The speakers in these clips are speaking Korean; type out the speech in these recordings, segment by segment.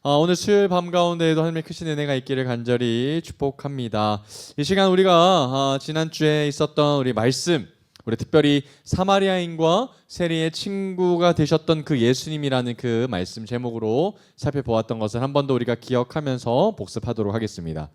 오늘 수요일 밤 가운데에도 하나님의 크신 은혜가 있기를 간절히 축복합니다. 이 시간 우리가 지난주에 있었던 우리 말씀, 우리 특별히 사마리아인과 세리의 친구가 되셨던 그 예수님이라는 그 말씀 제목으로 살펴보았던 것을 한 번 더 우리가 기억하면서 복습하도록 하겠습니다.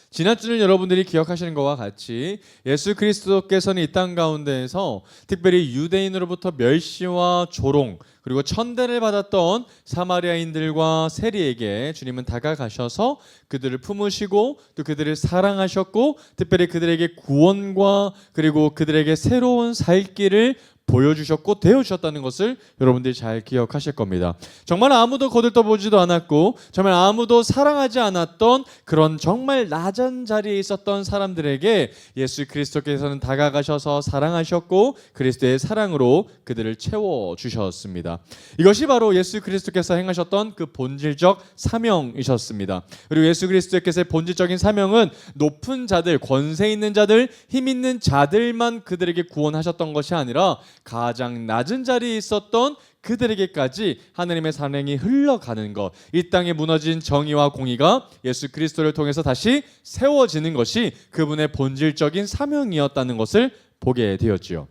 지난주는 여러분들이 기억하시는 것과 같이 예수 그리스도께서는 이 땅 가운데에서 특별히 유대인으로부터 멸시와 조롱 그리고 천대를 받았던 사마리아인들과 세리에게 주님은 다가가셔서 그들을 품으시고 또 그들을 사랑하셨고 특별히 그들에게 구원과 그리고 그들에게 새로운 살 길을 보여주셨고 되어주셨다는 것을 여러분들이 잘 기억하실 겁니다. 정말 아무도 거들떠보지도 않았고 정말 아무도 사랑하지 않았던 그런 정말 낮은 자리에 있었던 사람들에게 예수 그리스도께서는 다가가셔서 사랑하셨고 그리스도의 사랑으로 그들을 채워주셨습니다. 이것이 바로 예수 그리스도께서 행하셨던 그 본질적 사명이셨습니다. 그리고 예수 그리스도께서의 본질적인 사명은 높은 자들, 권세 있는 자들, 힘 있는 자들만 그들에게 구원하셨던 것이 아니라 가장 낮은 자리에 있었던 그들에게까지 하나님의 사랑이 흘러가는 것, 이 땅에 무너진 정의와 공의가 예수 그리스도를 통해서 다시 세워지는 것이 그분의 본질적인 사명이었다는 것을 보게 되었지요.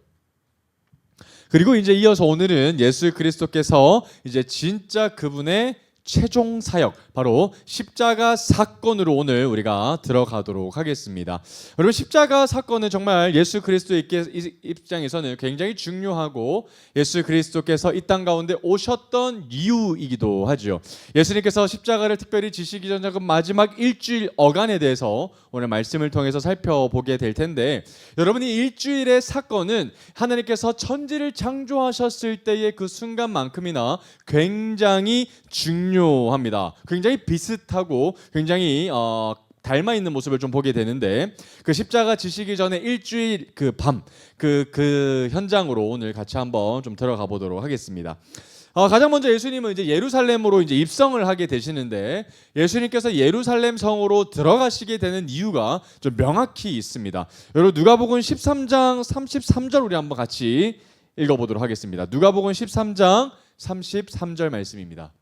그리고 이제 이어서 오늘은 예수 그리스도께서 이제 진짜 그분의 최종 사역, 바로 십자가 사건으로 오늘 우리가 들어가도록 하겠습니다. 여러분, 십자가 사건은 정말 예수 그리스도의 입장에서는 굉장히 중요하고 예수 그리스도께서 이 땅 가운데 오셨던 이유이기도 하죠. 예수님께서 십자가를 특별히 지시기 전 마지막 일주일 어간에 대해서 오늘 말씀을 통해서 살펴보게 될 텐데, 여러분이 일주일의 사건은 하나님께서 천지를 창조하셨을 때의 그 순간만큼이나 굉장히 중요합니다. 굉장히 비슷하고 굉장히 닮아 있는 모습을 좀 보게 되는데, 그 십자가 지시기 전에 일주일 그 밤 그 현장으로 오늘 같이 한번 좀 들어가 보도록 하겠습니다. 가장 먼저 예수님은 이제 예루살렘으로 이제 입성을 하게 되시는데, 예수님께서 예루살렘 성으로 들어가시게 되는 이유가 좀 명확히 있습니다. 여러분, 누가복음 13장 33절 우리 한번 같이 읽어보도록 하겠습니다. 누가복음 13장 33절 말씀입니다.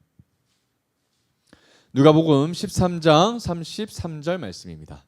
누가복음 13장 33절 말씀입니다.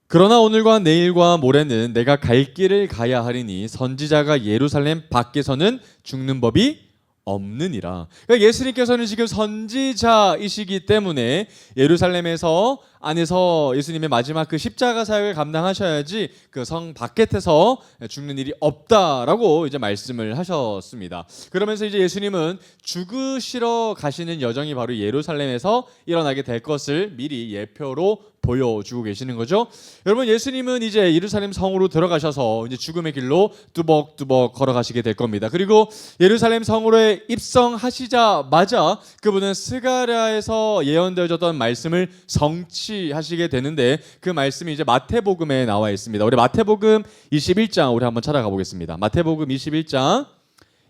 그러나 오늘과 내일과 모레는 내가 갈 길을 가야 하리니 선지자가 예루살렘 밖에서는 죽는 법이 없느니라. 그러니까 예수님께서는 지금 선지자이시기 때문에 예루살렘에서 안에서 예수님의 마지막 그 십자가 사역을 감당하셔야지 그 성 밖에서 죽는 일이 없다라고 이제 말씀을 하셨습니다. 그러면서 이제 예수님은 죽으시러 가시는 여정이 바로 예루살렘에서 일어나게 될 것을 미리 예표로 보여주고 계시는 거죠. 여러분, 예수님은 이제 예루살렘 성으로 들어가셔서 이제 죽음의 길로 뚜벅뚜벅 걸어가시게 될 겁니다. 그리고 예루살렘 성으로 입성하시자마자 그분은 스가랴에서 예언되어졌던 말씀을 성취하시게 되는데, 그 말씀이 이제 마태복음에 나와 있습니다. 우리 마태복음 21장 우리 한번 찾아가 보겠습니다. 마태복음 21장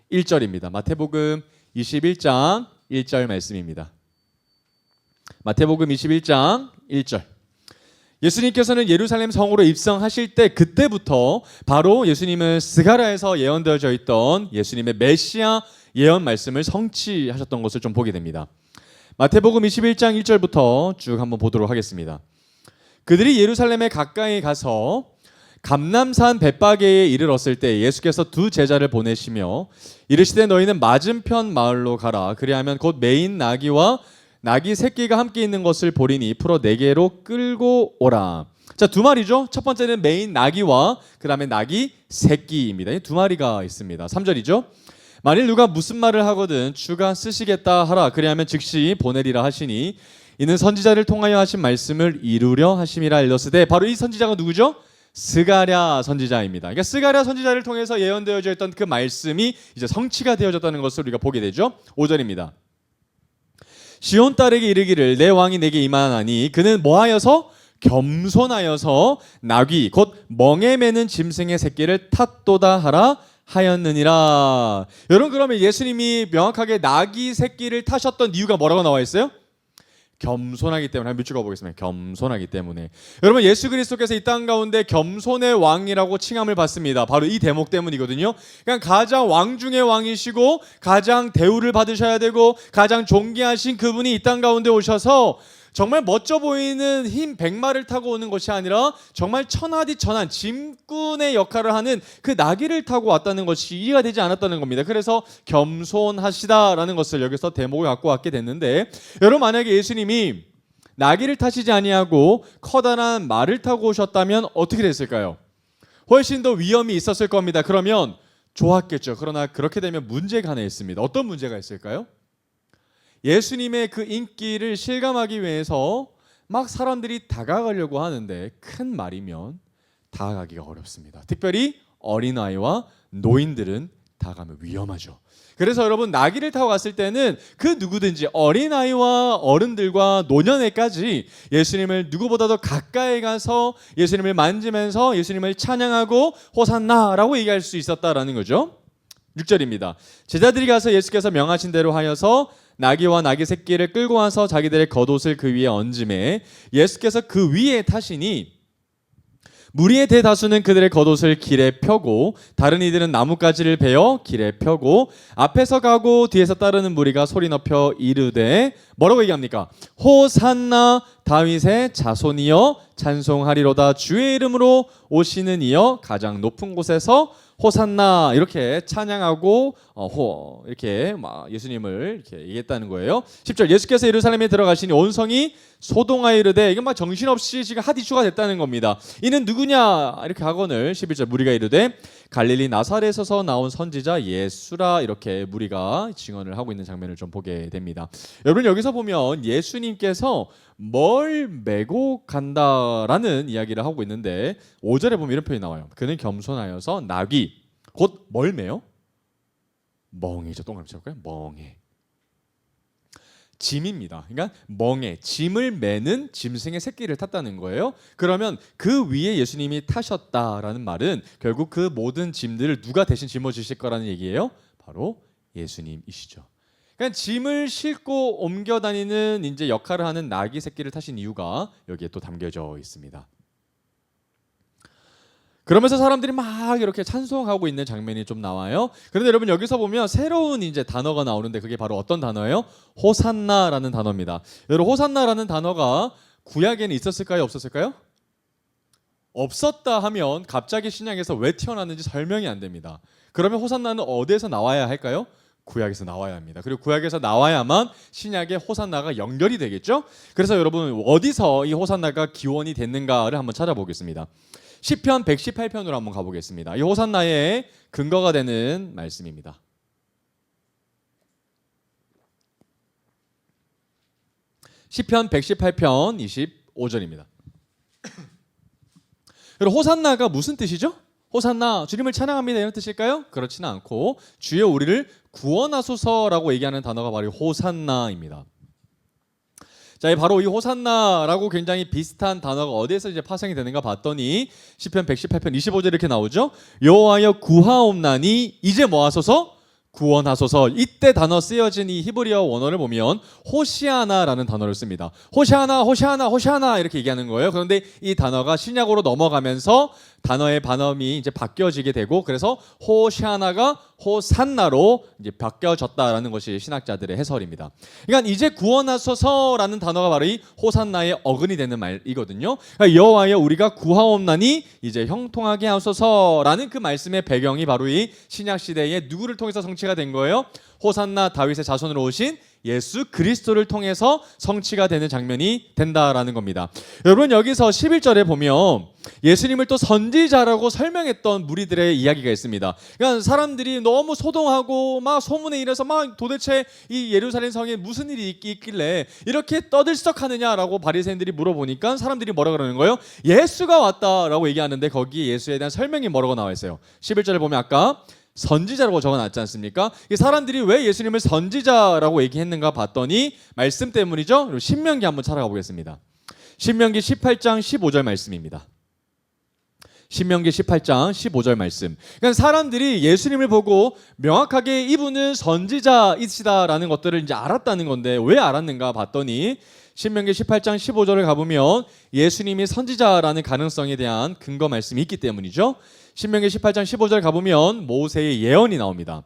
1절입니다. 마태복음 21장 1절 말씀입니다. 마태복음 21장 1절. 예수님께서는 예루살렘 성으로 입성하실 때 그때부터 바로 예수님은 스가랴에서 예언되어져 있던 예수님의 메시아 예언 말씀을 성취하셨던 것을 좀 보게 됩니다. 마태복음 21장 1절부터 쭉 한번 보도록 하겠습니다. 그들이 예루살렘에 가까이 가서 감람산 벳바게에 이르렀을 때 예수께서 두 제자를 보내시며 이르시되 너희는 맞은편 마을로 가라. 그리하면 곧 매인 나귀와 나귀 새끼가 함께 있는 것을 보리니 풀어 내게로 끌고 오라. 자, 두 마리죠. 첫 번째는 매인 나귀와 그 다음에 나귀 새끼입니다. 두 마리가 있습니다. 3절이죠. 만일 누가 무슨 말을 하거든 주가 쓰시겠다 하라. 그리하면 즉시 보내리라 하시니 이는 선지자를 통하여 하신 말씀을 이루려 하심이라 일렀으되, 바로 이 선지자가 누구죠? 스가랴 선지자입니다. 그러니까 스가랴 선지자를 통해서 예언되어져 있던 그 말씀이 이제 성취가 되어졌다는 것을 우리가 보게 되죠. 5절입니다. 시온 딸에게 이르기를 내 왕이 내게 임하나니 그는 뭐하여서? 겸손하여서 나귀 곧 멍에 매는 짐승의 새끼를 탔도다 하라 하였느니라. 여러분, 그러면 예수님이 명확하게 나귀 새끼를 타셨던 이유가 뭐라고 나와 있어요? 겸손하기 때문에. 한번 밑줄 그어보겠습니다. 겸손하기 때문에. 여러분, 예수 그리스도께서 이 땅 가운데 겸손의 왕이라고 칭함을 받습니다. 바로 이 대목 때문이거든요. 그러니까 가장 왕 중의 왕이시고 가장 대우를 받으셔야 되고 가장 존귀하신 그분이 이 땅 가운데 오셔서 정말 멋져 보이는 흰 백마를 타고 오는 것이 아니라 정말 천하디천한 짐꾼의 역할을 하는 그 나귀를 타고 왔다는 것이 이해가 되지 않았다는 겁니다. 그래서 겸손하시다라는 것을 여기서 대목을 갖고 왔게 됐는데, 여러분, 만약에 예수님이 나귀를 타시지 아니하고 커다란 말을 타고 오셨다면 어떻게 됐을까요? 훨씬 더 위험이 있었을 겁니다. 그러면 좋았겠죠. 그러나 그렇게 되면 문제가 하나 있습니다. 어떤 문제가 있을까요? 예수님의 그 인기를 실감하기 위해서 막 사람들이 다가가려고 하는데 큰 말이면 다가가기가 어렵습니다. 특별히 어린아이와 노인들은 다가가면 위험하죠. 그래서 여러분, 나귀를 타고 갔을 때는 그 누구든지 어린아이와 어른들과 노년에까지 예수님을 누구보다도 가까이 가서 예수님을 만지면서 예수님을 찬양하고 호산나라고 얘기할 수 있었다라는 거죠. 6절입니다. 제자들이 가서 예수께서 명하신 대로 하여서 나귀와 나귀 새끼를 끌고 와서 자기들의 겉옷을 그 위에 얹음에 예수께서 그 위에 타시니 무리의 대다수는 그들의 겉옷을 길에 펴고 다른 이들은 나뭇가지를 베어 길에 펴고 앞에서 가고 뒤에서 따르는 무리가 소리 높여 이르되 뭐라고 얘기합니까? 호산나 다윗의 자손이여 찬송하리로다. 주의 이름으로 오시는 이여 가장 높은 곳에서 호산나 이렇게 찬양하고 이렇게 막 예수님을 이렇게 얘기했다는 거예요. 10절, 예수께서 예루살렘에 들어가시니 온 성이 소동하여 이르되, 이건 막 정신없이 지금 핫 이슈가 됐다는 겁니다. 이는 누구냐 이렇게 하거늘 11절, 무리가 이르되 갈릴리 나사렛에서 나온 선지자 예수라. 이렇게 무리가 증언을 하고 있는 장면을 좀 보게 됩니다. 여러분, 여기서 보면 예수님께서 뭘 메고 간다라는 이야기를 하고 있는데 5절에 보면 이런 표현이 나와요. 그는 겸손하여서 나귀 곧 뭘 메요? 멍에죠. 동그라미 쳐볼까요? 멍에. 짐입니다. 그러니까 멍에, 짐을 매는 짐승의 새끼를 탔다는 거예요. 그러면 그 위에 예수님이 타셨다라는 말은 결국 그 모든 짐들을 누가 대신 짊어지실 거라는 얘기예요? 바로 예수님이시죠. 그러니까 짐을 싣고 옮겨 다니는 이제 역할을 하는 나귀 새끼를 타신 이유가 여기에 또 담겨져 있습니다. 그러면서 사람들이 막 이렇게 찬송하고 있는 장면이 좀 나와요. 그런데 여러분, 여기서 보면 새로운 이제 단어가 나오는데 그게 바로 어떤 단어예요? 호산나라는 단어입니다. 여러분, 호산나라는 단어가 구약에는 있었을까요? 없었을까요? 없었다 하면 갑자기 신약에서 왜 튀어나왔는지 설명이 안 됩니다. 그러면 호산나는 어디에서 나와야 할까요? 구약에서 나와야 합니다. 그리고 구약에서 나와야만 신약의 호산나가 연결이 되겠죠? 그래서 여러분, 어디서 이 호산나가 기원이 됐는가를 한번 찾아보겠습니다. 시편 118편으로 한번 가보겠습니다. 이 호산나의 근거가 되는 말씀입니다. 시편 118편 25절입니다. 그리고 호산나가 무슨 뜻이죠? 호산나, 주님을 찬양합니다 이런 뜻일까요? 그렇지는 않고 주여 우리를 구원하소서라고 얘기하는 단어가 바로 호산나입니다. 자, 바로 이 호산나라고 굉장히 비슷한 단어가 어디에서 이제 파생이 되는가 봤더니 시편 118편 25절 이렇게 나오죠. 여호와여 구하옵나니 이제 뭐 하소서? 구원하소서. 이때 단어 쓰여진 이 히브리어 원어를 보면 호시아나라는 단어를 씁니다. 호시아나, 호시아나, 호시아나 이렇게 얘기하는 거예요. 그런데 이 단어가 신약으로 넘어가면서 단어의 반음이 이제 바뀌어지게 되고, 그래서 호시아나가 호산나로 이제 바뀌어졌다라는 것이 신학자들의 해설입니다. 그러니까 이제 구원하소서라는 단어가 바로 이 호산나의 어근이 되는 말이거든요. 그러니까 여호와여 우리가 구하옵나니 이제 형통하게 하소서라는 그 말씀의 배경이 바로 이 신약 시대에 누구를 통해서 성취가 된 거예요? 호산나 다윗의 자손으로 오신 예수 그리스도를 통해서 성취가 되는 장면이 된다라는 겁니다. 여러분, 여기서 11절에 보면 예수님을 또 선지자라고 설명했던 무리들의 이야기가 있습니다. 그러니까 사람들이 너무 소동하고 막 소문에 일어서 막 도대체 이 예루살렘 성에 무슨 일이 있길래 이렇게 떠들썩하느냐라고 바리새인들이 물어보니까 사람들이 뭐라 그러는 거예요? 예수가 왔다라고 얘기하는데 거기에 예수에 대한 설명이 뭐라고 나와 있어요? 11절에 보면 아까 선지자라고 적어놨지 않습니까? 이 사람들이 왜 예수님을 선지자라고 얘기했는가 봤더니 말씀 때문이죠. 그리고 신명기 한번 찾아가 보겠습니다. 신명기 18장 15절 말씀입니다. 신명기 18장 15절 말씀. 그러니까 사람들이 예수님을 보고 명확하게 이분은 선지자이시다라는 것들을 이제 알았다는 건데 왜 알았는가 봤더니 신명기 18장 15절을 가보면 예수님이 선지자라는 가능성에 대한 근거 말씀이 있기 때문이죠. 신명기 18장 15절 가보면 모세의 예언이 나옵니다.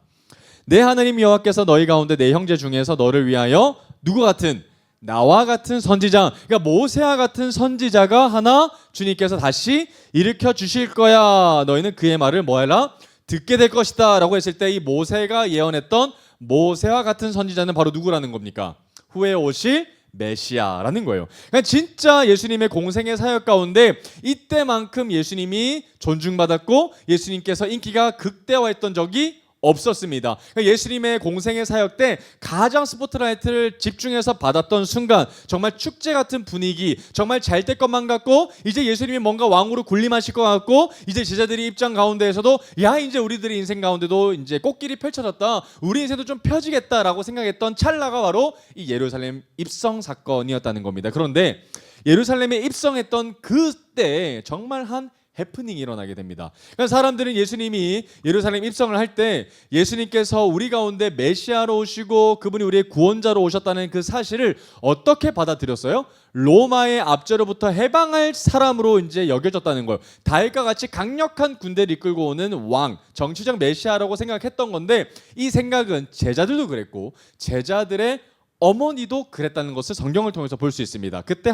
내 하나님 여호와께서 너희 가운데 내 형제 중에서 너를 위하여 누구 같은 나와 같은 선지자, 그러니까 모세와 같은 선지자가 하나 주님께서 다시 일으켜 주실 거야. 너희는 그의 말을 뭐해라? 듣게 될 것이다 라고 했을 때 이 모세가 예언했던 모세와 같은 선지자는 바로 누구라는 겁니까? 후에 오실 메시아라는 거예요. 그러니까 진짜 예수님의 공생의 사역 가운데 이때만큼 예수님이 존중받았고 예수님께서 인기가 극대화했던 적이 없었습니다. 그러니까 예수님의 공생의 사역 때 가장 스포트라이트를 집중해서 받았던 순간, 정말 축제 같은 분위기, 정말 잘 될 것만 같고 이제 예수님이 뭔가 왕으로 군림하실 것 같고 이제 제자들이 입장 가운데에서도 야 이제 우리들의 인생 가운데도 이제 꽃길이 펼쳐졌다, 우리 인생도 좀 펴지겠다라고 생각했던 찰나가 바로 이 예루살렘 입성 사건이었다는 겁니다. 그런데 예루살렘에 입성했던 그때 정말 한 해프닝이 일어나게 됩니다. 그러니까 사람들은 예수님이 예루살렘 입성을 할 때 예수님께서 우리 가운데 메시아로 오시고 그분이 우리의 구원자로 오셨다는 그 사실을 어떻게 받아들였어요? 로마의 압제로부터 해방할 사람으로 이제 여겨졌다는 거예요. 다윗과 같이 강력한 군대를 이끌고 오는 왕, 정치적 메시아라고 생각했던 건데 이 생각은 제자들도 그랬고 제자들의 어머니도 그랬다는 것을 성경을 통해서 볼 수 있습니다. 그때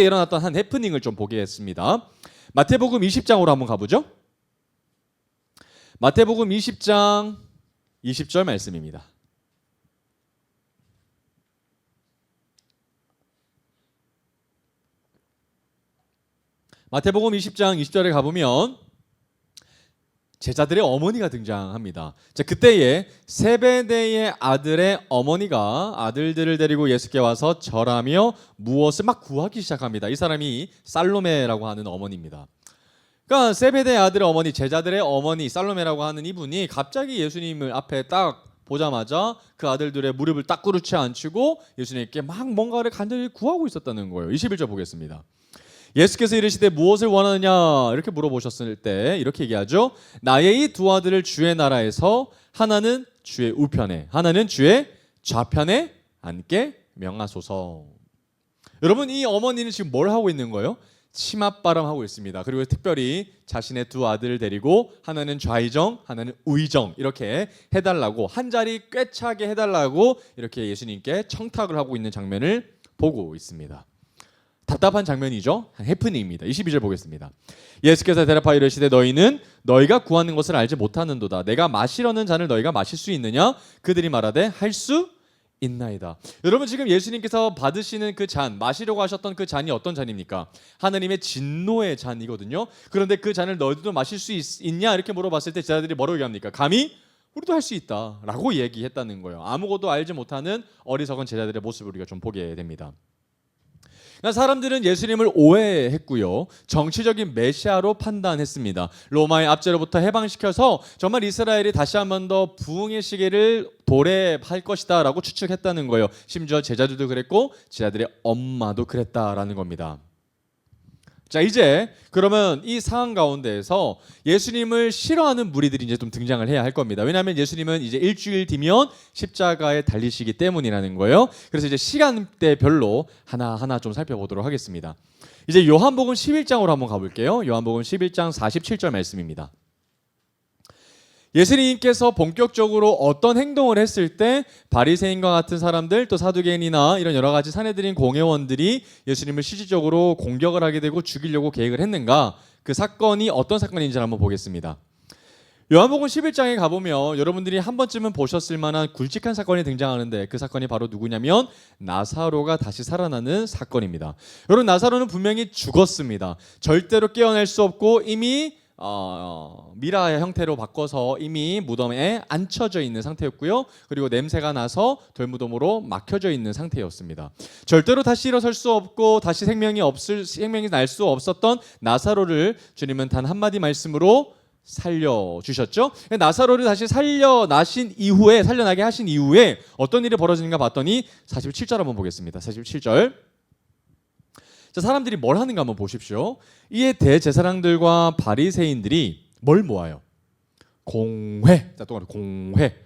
일어났던 한 해프닝을 좀 보겠습니다. 마태복음 20장으로 한번 가보죠. 마태복음 20장 20절 말씀입니다. 마태복음 20장 20절에 가보면 제자들의 어머니가 등장합니다. 자, 그때에 세베대의 아들의 어머니가 아들들을 데리고 예수께 와서 절하며 무엇을 막 구하기 시작합니다. 이 사람이 살로메라고 하는 어머니입니다. 그러니까 세베대의 아들의 어머니, 제자들의 어머니 살로메라고 하는 이분이 갑자기 예수님을 앞에 딱 보자마자 그 아들들의 무릎을 딱 꾸르치 앉히고 예수님께 막 뭔가를 간절히 구하고 있었다는 거예요. 21절 보겠습니다. 예수께서 이르시되 무엇을 원하느냐 이렇게 물어보셨을 때 이렇게 얘기하죠. 나의 이 두 아들을 주의 나라에서 하나는 주의 우편에 하나는 주의 좌편에 앉게 명하소서. 여러분 이 어머니는 지금 뭘 하고 있는 거예요? 치맛바람하고 있습니다. 그리고 특별히 자신의 두 아들을 데리고 하나는 좌의정 하나는 우의정 이렇게 해달라고 한 자리 꿰차게 해달라고 이렇게 예수님께 청탁을 하고 있는 장면을 보고 있습니다. 답답한 장면이죠. 해프닝입니다. 22절 보겠습니다. 예수께서 대답하여 이르시되 너희는 너희가 구하는 것을 알지 못하는도다. 내가 마시려는 잔을 너희가 마실 수 있느냐? 그들이 말하되 할 수 있나이다. 여러분 지금 예수님께서 받으시는 그 잔, 마시려고 하셨던 그 잔이 어떤 잔입니까? 하나님의 진노의 잔이거든요. 그런데 그 잔을 너희도 마실 수 있냐? 이렇게 물어봤을 때 제자들이 뭐라고 얘기합니까? 감히 우리도 할 수 있다라고 얘기했다는 거예요. 아무것도 알지 못하는 어리석은 제자들의 모습을 우리가 좀 보게 됩니다. 사람들은 예수님을 오해했고요. 정치적인 메시아로 판단했습니다. 로마의 압제로부터 해방시켜서 정말 이스라엘이 다시 한 번 더 부흥의 시기를 도래할 것이다 라고 추측했다는 거예요. 심지어 제자들도 그랬고 제자들의 엄마도 그랬다라는 겁니다. 자 이제 그러면 이 상황 가운데에서 예수님을 싫어하는 무리들이 이제 좀 등장을 해야 할 겁니다. 왜냐하면 예수님은 이제 일주일 뒤면 십자가에 달리시기 때문이라는 거예요. 그래서 이제 시간대별로 하나하나 좀 살펴보도록 하겠습니다. 이제 요한복음 11장으로 한번 가볼게요. 요한복음 11장 47절 말씀입니다. 예수님께서 본격적으로 어떤 행동을 했을 때 바리새인과 같은 사람들 또 사두개인이나 이런 여러 가지 산헤드린 공회원들이 예수님을 실질적으로 공격을 하게 되고 죽이려고 계획을 했는가? 그 사건이 어떤 사건인지 한번 보겠습니다. 요한복음 11장에 가보면 여러분들이 한 번쯤은 보셨을 만한 굵직한 사건이 등장하는데 그 사건이 바로 누구냐면 나사로가 다시 살아나는 사건입니다. 여러분 나사로는 분명히 죽었습니다. 절대로 깨어날 수 없고 이미 미라의 형태로 바꿔서 이미 무덤에 앉혀져 있는 상태였고요. 그리고 냄새가 나서 돌무덤으로 막혀져 있는 상태였습니다. 절대로 다시 일어설 수 없고 다시 생명이 날 수 없었던 나사로를 주님은 단 한마디 말씀으로 살려주셨죠. 나사로를 다시 살려나게 하신 이후에 어떤 일이 벌어지는가 봤더니 47절 한번 보겠습니다. 47절 자, 사람들이 뭘 하는가 한번 보십시오. 이에 대제사장들과 바리새인들이 뭘 모아요? 공회. 자, 또 공회.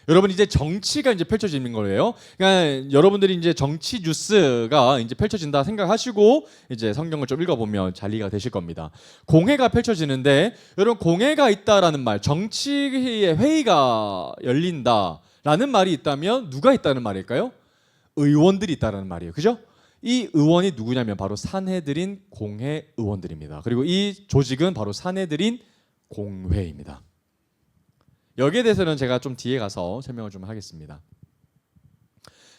여러분 이제 정치가 이제 펼쳐지는 거예요. 그러니까 여러분들이 이제 정치 뉴스가 이제 펼쳐진다 생각하시고 이제 성경을 좀 읽어보면 잘 이해가 되실 겁니다. 공회가 펼쳐지는데 여러분 공회가 있다라는 말, 정치의 회의가 열린다라는 말이 있다면 누가 있다는 말일까요? 의원들이 있다라는 말이에요. 그죠? 이 의원이 누구냐면 바로 산헤드린 공회 의원들입니다. 그리고 이 조직은 바로 산헤드린 공회입니다. 여기에 대해서는 제가 좀 뒤에 가서 설명을 좀 하겠습니다.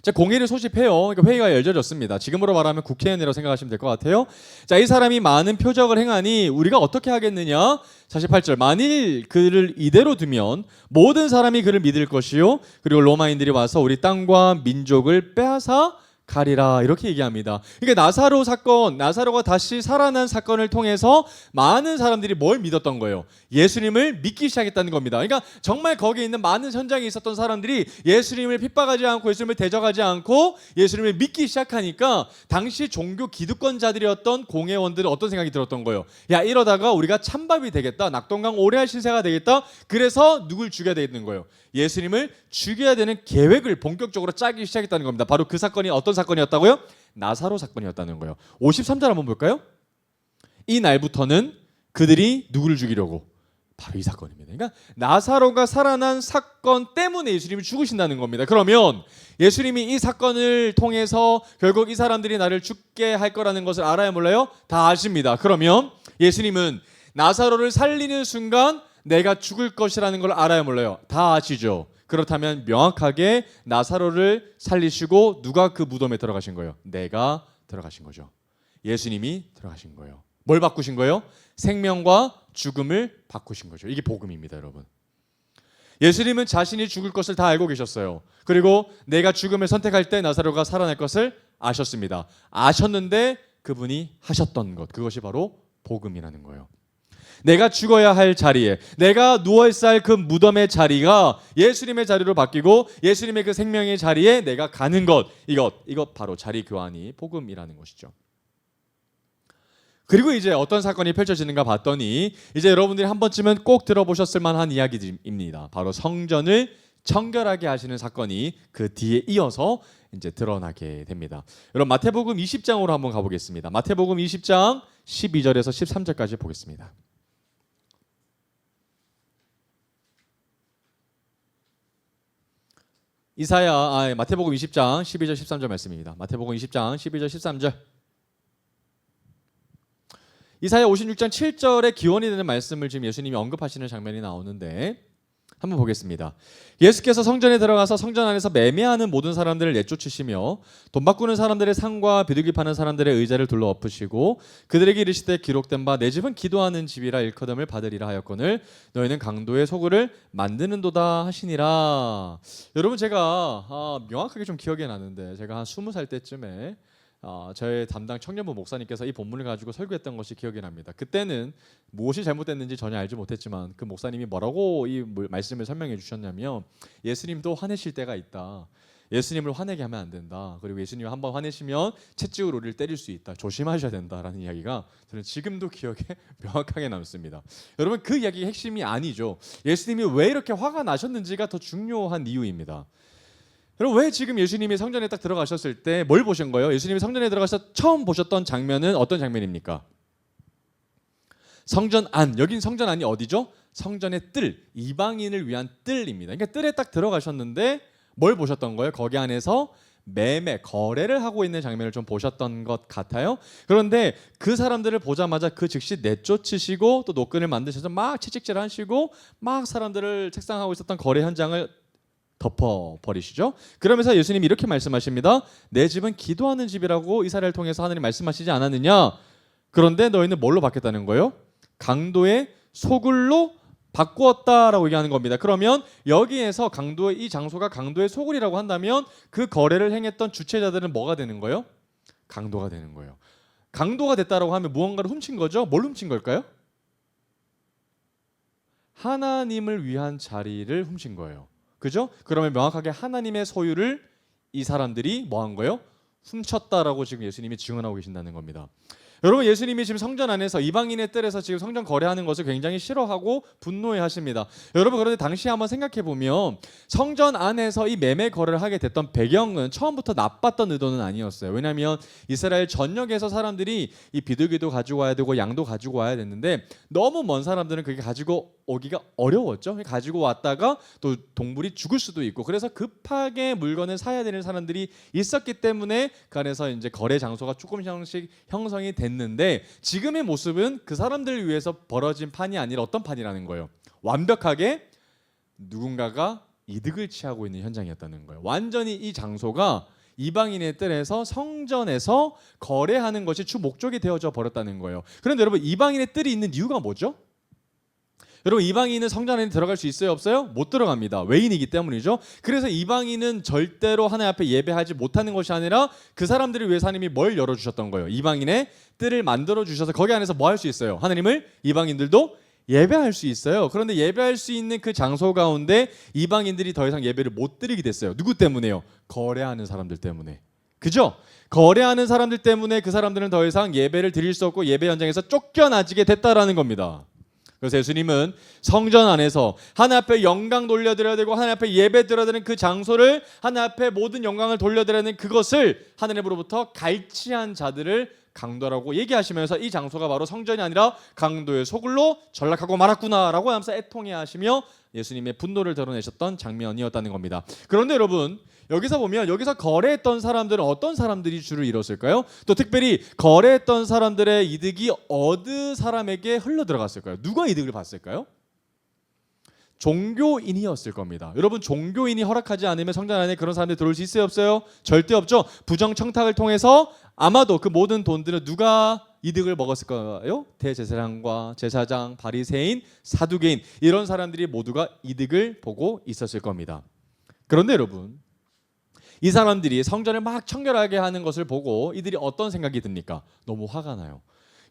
자, 공회를 소집해요. 그러니까 회의가 열려졌습니다. 지금으로 말하면 국회의원이라고 생각하시면 될 것 같아요. 자, 이 사람이 많은 표적을 행하니 우리가 어떻게 하겠느냐? 48절. 만일 그를 이대로 두면 모든 사람이 그를 믿을 것이요. 그리고 로마인들이 와서 우리 땅과 민족을 빼앗아 가리라, 이렇게 얘기합니다. 이게 나사로 사건, 나사로가 다시 살아난 사건을 통해서 많은 사람들이 뭘 믿었던 거예요? 예수님을 믿기 시작했다는 겁니다. 그러니까 정말 거기에 있는 많은 현장에 있었던 사람들이 예수님을 핍박하지 않고 예수님을 대적하지 않고 예수님을 믿기 시작하니까 당시 종교 기득권자들이었던 공회원들은 어떤 생각이 들었던 거예요? 야, 이러다가 우리가 찬밥이 되겠다, 낙동강 오래할 신세가 되겠다. 그래서 누굴 죽여야 되는 거예요? 예수님을 죽여야 되는 계획을 본격적으로 짜기 시작했다는 겁니다. 바로 그 사건이 어떤 사건이었다고요? 나사로 사건이었다는 거예요. 53절 한번 볼까요? 이 날부터는 그들이 누구를 죽이려고? 바로 이 사건입니다. 그러니까 나사로가 살아난 사건 때문에 예수님이 죽으신다는 겁니다. 그러면 예수님이 이 사건을 통해서 결국 이 사람들이 나를 죽게 할 거라는 것을 알아야 몰라요? 다 아십니다. 그러면 예수님은 나사로를 살리는 순간 내가 죽을 것이라는 걸 알아야 몰라요? 다 아시죠? 그렇다면 명확하게 나사로를 살리시고 누가 그 무덤에 들어가신 거예요? 내가 들어가신 거죠. 예수님이 들어가신 거예요. 뭘 바꾸신 거예요? 생명과 죽음을 바꾸신 거죠. 이게 복음입니다, 여러분. 예수님은 자신이 죽을 것을 다 알고 계셨어요. 그리고 내가 죽음을 선택할 때 나사로가 살아날 것을 아셨습니다. 아셨는데 그분이 하셨던 것, 그것이 바로 복음이라는 거예요. 내가 죽어야 할 자리에, 내가 누워있어야 할 그 무덤의 자리가 예수님의 자리로 바뀌고 예수님의 그 생명의 자리에 내가 가는 것, 이것 바로 자리 교환이 복음이라는 것이죠. 그리고 이제 어떤 사건이 펼쳐지는가 봤더니 이제 여러분들이 한 번쯤은 꼭 들어보셨을 만한 이야기입니다. 바로 성전을 청결하게 하시는 사건이 그 뒤에 이어서 이제 드러나게 됩니다. 여러분 마태복음 20장으로 한번 가보겠습니다. 마태복음 20장 12절에서 13절까지 보겠습니다. 마태복음 20장 12절 13절 말씀입니다. 마태복음 20장 12절 13절. 이사야 56장 7절에 기원이 되는 말씀을 지금 예수님이 언급하시는 장면이 나오는데 한번 보겠습니다. 예수께서 성전에 들어가서 성전 안에서 매매하는 모든 사람들을 내쫓으시며 돈 바꾸는 사람들의 상과 비둘기 파는 사람들의 의자를 둘러 엎으시고 그들에게 이르시되 기록된 바 내 집은 기도하는 집이라 일컬음을 받으리라 하였거늘 너희는 강도의 소굴을 만드는도다 하시니라. 여러분 제가 명확하게 좀 기억이 나는데 제가 한 20살 때쯤에 저의 담당 청년부 목사님께서 이 본문을 가지고 설교했던 것이 기억이 납니다. 그때는 무엇이 잘못됐는지 전혀 알지 못했지만 그 목사님이 뭐라고 이 말씀을 설명해 주셨냐면 예수님도 화내실 때가 있다. 예수님을 화내게 하면 안 된다. 그리고 예수님이 한번 화내시면 채찍으로 우리를 때릴 수 있다. 조심하셔야 된다라는 이야기가 저는 지금도 기억에 명확하게 남습니다. 여러분 그 이야기의 핵심이 아니죠. 예수님이 왜 이렇게 화가 나셨는지가 더 중요한 이유입니다. 여러분 왜 지금 예수님이 성전에 딱 들어가셨을 때 뭘 보신 거예요? 예수님이 성전에 들어가서 처음 보셨던 장면은 어떤 장면입니까? 성전 안, 여긴 성전 안이 어디죠? 성전의 뜰, 이방인을 위한 뜰입니다. 그러니까 뜰에 딱 들어가셨는데 뭘 보셨던 거예요? 거기 안에서 매매, 거래를 하고 있는 장면을 좀 보셨던 것 같아요. 그런데 그 사람들을 보자마자 그 즉시 내쫓으시고 또 노끈을 만드셔서 막 채찍질 하시고 막 사람들을 책상하고 있었던 거래 현장을 덮어버리시죠. 그러면서 예수님이 이렇게 말씀하십니다. 내 집은 기도하는 집이라고 이사야를 통해서 하나님 말씀하시지 않았느냐. 그런데 너희는 뭘로 바뀌었다는 거예요? 강도의 소굴로 바꾸었다라고 얘기하는 겁니다. 그러면 여기에서 강도의 이 장소가 강도의 소굴이라고 한다면 그 거래를 행했던 주체자들은 뭐가 되는 거예요? 강도가 되는 거예요. 강도가 됐다라고 하면 무언가를 훔친 거죠. 뭘 훔친 걸까요? 하나님을 위한 자리를 훔친 거예요. 그죠? 그러면 명확하게 하나님의 소유를 이 사람들이 뭐 한 거예요? 훔쳤다라고 지금 예수님이 증언하고 계신다는 겁니다. 여러분, 예수님이 지금 성전 안에서 이방인의 뜰에서 지금 성전 거래하는 것을 굉장히 싫어하고 분노해 하십니다. 여러분, 그런데 당시 한번 생각해 보면 성전 안에서 이 매매 거래를 하게 됐던 배경은 처음부터 나빴던 의도는 아니었어요. 왜냐하면 이스라엘 전역에서 사람들이 이 비둘기도 가지고 와야 되고 양도 가지고 와야 됐는데 너무 먼 사람들은 그게 가지고 오기가 어려웠죠. 가지고 왔다가 또 동물이 죽을 수도 있고, 그래서 급하게 물건을 사야 되는 사람들이 있었기 때문에 그 안에서 이제 거래 장소가 조금씩 형성이 됐는데, 지금의 모습은 그 사람들을 위해서 벌어진 판이 아니라 어떤 판이라는 거예요. 완벽하게 누군가가 이득을 취하고 있는 현장이었다는 거예요. 완전히 이 장소가 이방인의 뜰에서 성전에서 거래하는 것이 주 목적이 되어져 버렸다는 거예요. 그런데 여러분, 이방인의 뜰이 있는 이유가 뭐죠? 여러분, 이방인은 성전 안에 들어갈 수 있어요, 없어요? 못 들어갑니다. 외인이기 때문이죠. 그래서 이방인은 절대로 하나님 앞에 예배하지 못하는 것이 아니라 그 사람들을 위해서 하나님이 뭘 열어주셨던 거예요? 이방인의 뜰을 만들어 주셔서 거기 안에서 뭐 할 수 있어요? 하나님을, 이방인들도 예배할 수 있어요. 그런데 예배할 수 있는 그 장소 가운데 이방인들이 더 이상 예배를 못 드리게 됐어요. 누구 때문에요? 거래하는 사람들 때문에. 그죠? 거래하는 사람들 때문에 그 사람들은 더 이상 예배를 드릴 수 없고 예배 현장에서 쫓겨나지게 됐다라는 겁니다. 그래서 예수님은 성전 안에서 하나님 앞에 영광 돌려드려야 되고 하나님 앞에 예배 드려야 되는 그 장소를, 하나님 앞에 모든 영광을 돌려드려야 되는 그것을 하나님으로부터 갈취한 자들을 강도라고 얘기하시면서 이 장소가 바로 성전이 아니라 강도의 소굴로 전락하고 말았구나라고 하면서 애통해하시며 예수님의 분노를 드러내셨던 장면이었다는 겁니다. 그런데 여러분, 여기서 보면 여기서 거래했던 사람들은 어떤 사람들이 주를 이뤘을까요? 또 특별히 거래했던 사람들의 이득이 어느 사람에게 흘러 들어갔을까요? 누가 이득을 봤을까요? 종교인이었을 겁니다. 여러분, 종교인이 허락하지 않으면 성전 안에 그런 사람들이 들어올 수 있어요, 없어요? 절대 없죠. 부정청탁을 통해서 아마도 그 모든 돈들은 누가 이득을 먹었을까요? 대제사장과 제사장, 바리새인, 사두개인, 이런 사람들이 모두가 이득을 보고 있었을 겁니다. 그런데 여러분, 이 사람들이 성전을 막 청결하게 하는 것을 보고 이들이 어떤 생각이 듭니까? 너무 화가 나요.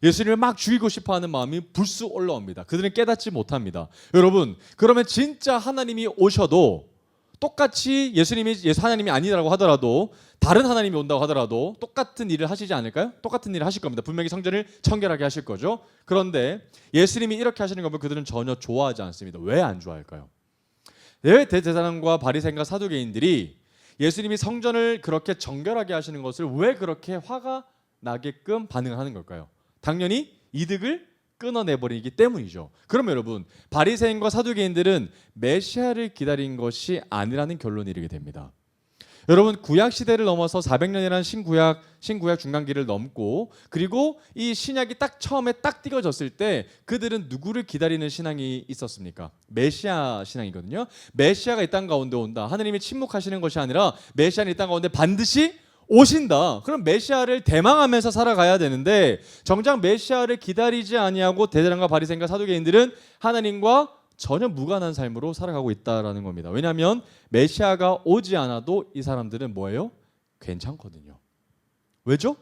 예수님을 막 죽이고 싶어하는 마음이 불쑥 올라옵니다. 그들은 깨닫지 못합니다. 여러분, 그러면 진짜 하나님이 오셔도 똑같이 예수님이 하나님이 아니라고 하더라도, 다른 하나님이 온다고 하더라도 똑같은 일을 하시지 않을까요? 똑같은 일을 하실 겁니다. 분명히 성전을 청결하게 하실 거죠. 그런데 예수님이 이렇게 하시는 걸 보면 그들은 전혀 좋아하지 않습니다. 왜 안 좋아할까요? 왜 대제사장과 바리새인과 사두개인들이 예수님이 성전을 그렇게 정결하게 하시는 것을 왜 그렇게 화가 나게끔 반응을 하는 걸까요? 당연히 이득을 끊어내버리기 때문이죠. 그러면 여러분, 바리새인과 사두개인들은 메시아를 기다린 것이 아니라는 결론을 이르게 됩니다. 여러분, 구약 시대를 넘어서 400년이라는 신구약 중간기를 넘고, 그리고 이 신약이 딱 처음에 딱 띄어졌을 때 그들은 누구를 기다리는 신앙이 있었습니까? 메시아 신앙이거든요. 메시아가 이 땅 가운데 온다. 하느님이 침묵하시는 것이 아니라 메시아는 이 땅 가운데 반드시 오신다. 그럼 메시아를 대망하면서 살아가야 되는데, 정작 메시아를 기다리지 아니하고 대제사장과 바리새인과 사두개인들은 하나님과 전혀 무관한 삶으로 살아가고 있다라는 겁니다. 왜냐하면 메시아가 오지 않아도 이 사람들은 뭐예요? 괜찮거든요. 왜죠?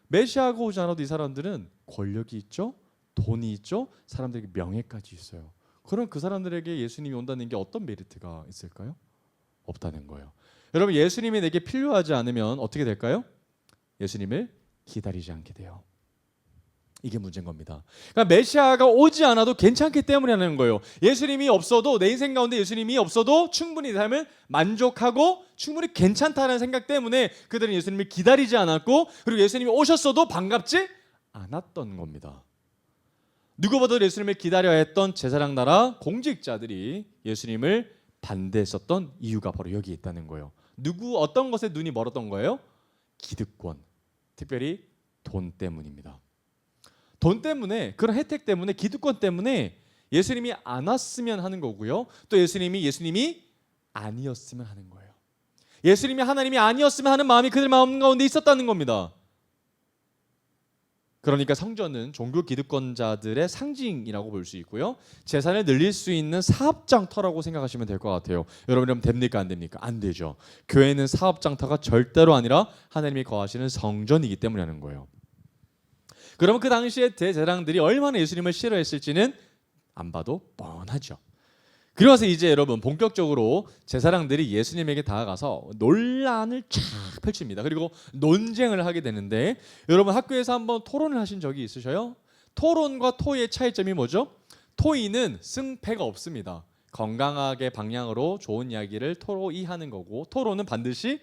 메시아가 오지 않아도 이 사람들은 권력이 있죠, 돈이 있죠, 사람들에게 명예까지 있어요. 그럼 그 사람들에게 예수님이 온다는 게 어떤 메리트가 있을까요? 없다는 거예요. 여러분, 예수님이 내게 필요하지 않으면 어떻게 될까요? 예수님을 기다리지 않게 돼요. 이게 문제인 겁니다. 그러니까 메시아가 오지 않아도 괜찮기 때문이라는 거예요. 예수님이 없어도, 내 인생 가운데 예수님이 없어도 충분히 삶을 만족하고 충분히 괜찮다는 생각 때문에 그들은 예수님을 기다리지 않았고, 그리고 예수님이 오셨어도 반갑지 않았던 겁니다. 누구보다 예수님을 기다려야 했던 제사장 나라 공직자들이 예수님을 반대했었던 이유가 바로 여기에 있다는 거예요. 어떤 것에 눈이 멀었던 거예요? 기득권, 특별히 돈 때문입니다. 돈 때문에, 그런 혜택 때문에, 기득권 때문에 예수님이 안 왔으면 하는 거고요. 또 예수님이 아니었으면 하는 거예요. 예수님이 하나님이 아니었으면 하는 마음이 그들 마음 가운데 있었다는 겁니다. 그러니까 성전은 종교 기득권자들의 상징이라고 볼 수 있고요. 재산을 늘릴 수 있는 사업장터라고 생각하시면 될 것 같아요. 여러분, 됩니까? 안 됩니까? 안 되죠. 교회는 사업장터가 절대로 아니라 하나님이 거하시는 성전이기 때문이라는 거예요. 그러면 그 당시에 대제사장들이 얼마나 예수님을 싫어했을지는 안 봐도 뻔하죠. 그래서 이제 여러분 본격적으로 제사장들이 예수님에게 다가가서 논란을 쫙 펼칩니다. 그리고 논쟁을 하게 되는데 여러분 학교에서 한번 토론을 하신 적이 있으셔요? 토론과 토의의 차이점이 뭐죠? 토의는 승패가 없습니다. 건강하게 방향으로 좋은 이야기를 토의하는 거고 토론은 반드시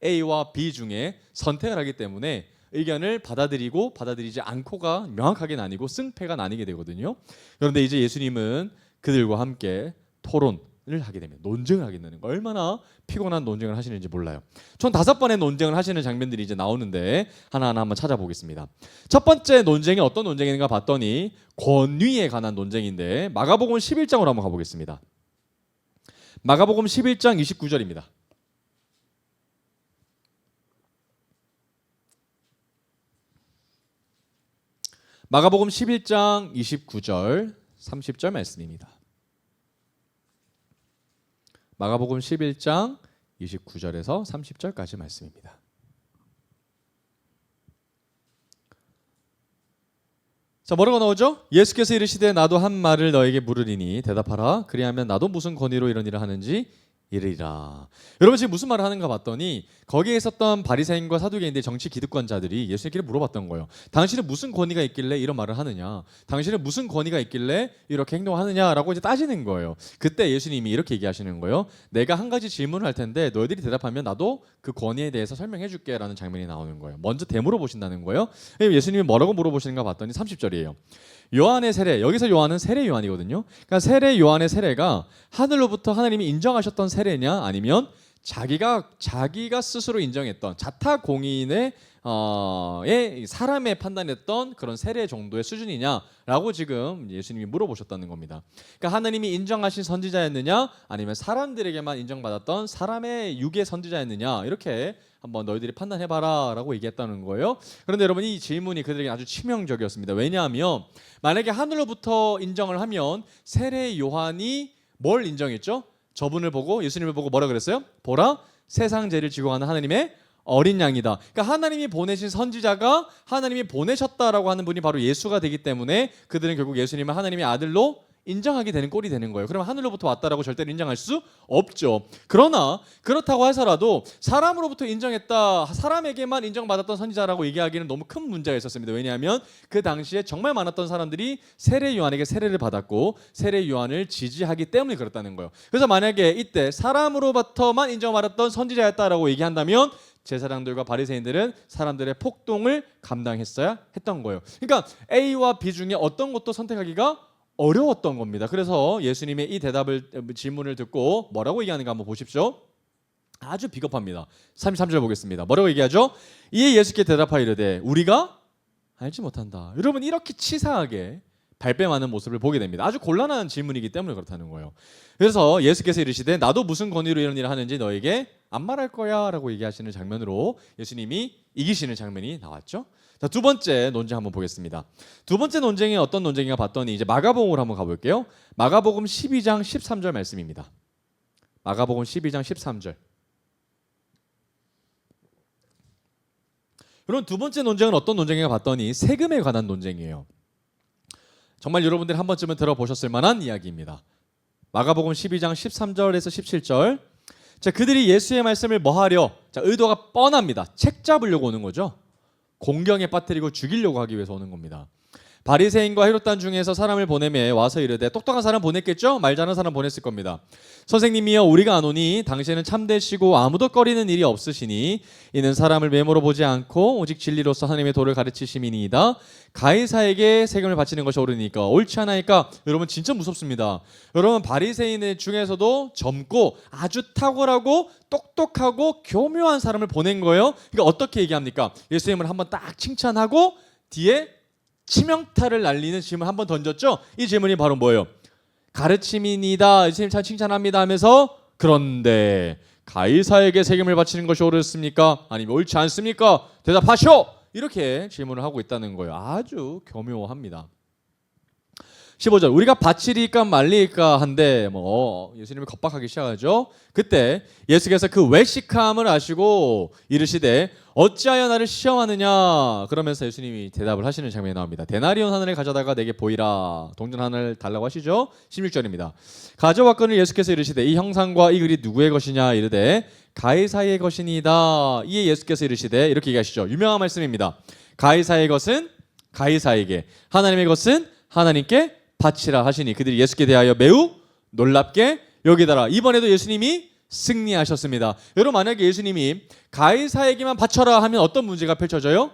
A와 B 중에 선택을 하기 때문에 의견을 받아들이고 받아들이지 않고가 명확하게 나뉘고 승패가 나뉘게 되거든요. 그런데 이제 예수님은 그들과 함께 토론을 하게 됩니다. 논쟁을 하게 되는 거. 얼마나 피곤한 논쟁을 하시는지 몰라요. 총 5번의 논쟁을 하시는 장면들이 이제 나오는데 하나하나 한번 찾아보겠습니다. 첫 번째 논쟁이 어떤 논쟁인가 봤더니 권위에 관한 논쟁인데 마가복음 11장으로 한번 가보겠습니다. 마가복음 11장 29절입니다. 마가복음 11장 29절 30절 말씀입니다. 마가복음 11장 29절에서 30절까지 말씀입니다. 자, 뭐라고 나오죠? 예수께서 이르시되 나도 한 말을 너에게 물으리니 대답하라. 그리하면 나도 무슨 권위로 이런 일을 하는지 이르리라. 여러분 지금 무슨 말을 하는가 봤더니 거기에 있었던 바리새인과 사두개인들 정치 기득권자들이 예수님께 물어봤던 거예요. 당신은 무슨 권위가 있길래 이런 말을 하느냐? 당신은 무슨 권위가 있길래 이렇게 행동하느냐라고 이제 따지는 거예요. 그때 예수님이 이렇게 얘기하시는 거예요. 내가 한 가지 질문을 할 텐데 너희들이 대답하면 나도 그 권위에 대해서 설명해 줄게라는 장면이 나오는 거예요. 먼저 되물어 보신다는 거예요. 예수님이 뭐라고 물어보시는가 봤더니 30절이에요. 요한의 세례, 여기서 요한은 세례 요한이거든요. 그러니까 세례 요한의 세례가 하늘로부터 하나님이 인정하셨던 세례냐 아니면 자기가 스스로 인정했던 자타 공인의 사람의 판단했던 그런 세례 정도의 수준이냐라고 지금 예수님이 물어보셨다는 겁니다. 그러니까 하나님이 인정하신 선지자였느냐 아니면 사람들에게만 인정받았던 사람의 육의 선지자였느냐 이렇게 한번 너희들이 판단해봐라 라고 얘기했다는 거예요. 그런데 여러분 이 질문이 그들에게 아주 치명적이었습니다. 왜냐하면 만약에 하늘로부터 인정을 하면 세례 요한이 뭘 인정했죠? 저분을 보고 예수님을 보고 뭐라 그랬어요? 보라 세상 죄를 지고 가는 하나님의 어린 양이다. 그러니까 하나님이 보내신 선지자가 하나님이 보내셨다라고 하는 분이 바로 예수가 되기 때문에 그들은 결국 예수님을 하나님의 아들로 인정하게 되는 꼴이 되는 거예요. 그러면 하늘로부터 왔다라고 절대로 인정할 수 없죠. 그러나 그렇다고 해서라도 사람으로부터 인정했다, 사람에게만 인정받았던 선지자라고 얘기하기는 너무 큰 문제가 있었습니다. 왜냐하면 그 당시에 정말 많았던 사람들이 세례 요한에게 세례를 받았고 세례 요한을 지지하기 때문에 그렇다는 거예요. 그래서 만약에 이때 사람으로부터만 인정받았던 선지자였다라고 얘기한다면 제사장들과 바리새인들은 사람들의 폭동을 감당했어야 했던 거예요. 그러니까 A와 B 중에 어떤 것도 선택하기가 어려웠던 겁니다. 그래서 예수님의 이 질문을 듣고 뭐라고 얘기하는가 한번 보십시오. 아주 비겁합니다. 33절 보겠습니다. 뭐라고 얘기하죠? 이에 예수께 대답하여 이르되 우리가 알지 못한다. 여러분 이렇게 치사하게 발뺌하는 모습을 보게 됩니다. 아주 곤란한 질문이기 때문에 그렇다는 거예요. 그래서 예수께서 이르시되 나도 무슨 권위로 이런 일을 하는지 너에게 안 말할 거야 라고 얘기하시는 장면으로 예수님이 이기시는 장면이 나왔죠. 자, 두 번째 논쟁 한번 보겠습니다. 두 번째 논쟁이 어떤 논쟁인가 봤더니 이제 마가복음으로 한번 가볼게요. 마가복음 12장 13절 말씀입니다. 마가복음 12장 13절. 그럼 두 번째 논쟁은 어떤 논쟁인가 봤더니 세금에 관한 논쟁이에요. 정말 여러분들이 한 번쯤은 들어보셨을 만한 이야기입니다. 마가복음 12장 13절에서 17절. 자, 그들이 예수의 말씀을 뭐하려? 자, 의도가 뻔합니다. 책 잡으려고 오는 거죠. 공경에 빠뜨리고 죽이려고 하기 위해서 오는 겁니다. 바리새인과 헤롯단 중에서 사람을 보내매 와서 이르되 똑똑한 사람 보냈겠죠? 말 잘하는 사람 보냈을 겁니다. 선생님이여 우리가 안 오니 당신은 참되시고 아무도 꺼리는 일이 없으시니 이는 사람을 메모로 보지 않고 오직 진리로서 하나님의 도를 가르치심이니이다. 가이사에게 세금을 바치는 것이 옳으니까 옳지 않아니까. 여러분 진짜 무섭습니다. 여러분 바리새인 중에서도 젊고 아주 탁월하고 똑똑하고 교묘한 사람을 보낸 거예요. 그러니까 어떻게 얘기합니까? 예수님을 한번 딱 칭찬하고 뒤에 치명타를 날리는 질문 한번 던졌죠. 이 질문이 바로 뭐예요? 가르침이니다. 예수님 잘 칭찬합니다 하면서 그런데 가이사에게 세금을 바치는 것이 옳습니까? 아니면 옳지 않습니까? 대답하시오. 이렇게 질문을 하고 있다는 거예요. 아주 교묘합니다. 15절 우리가 바치리까 말리까 한데 예수님이 겁박하기 시작하죠. 그때 예수께서 그 외식함을 아시고 이르시되 어찌하여 나를 시험하느냐 그러면서 예수님이 대답을 하시는 장면이 나옵니다. 데나리온 하늘을 가져다가 내게 보이라. 동전 하나를 달라고 하시죠. 16절입니다. 가져왔거늘 예수께서 이르시되 이 형상과 이 글이 누구의 것이냐 이르되 가이사의 것이니이다. 이에 예수께서 이르시되 이렇게 얘기하시죠. 유명한 말씀입니다. 가이사의 것은 가이사에게, 하나님의 것은 하나님께 바치라 하시니 그들이 예수께 대하여 매우 놀랍게 여기다라. 이번에도 예수님이 승리하셨습니다. 여러분, 만약에 예수님이 가이사에게만 바쳐라 하면 어떤 문제가 펼쳐져요?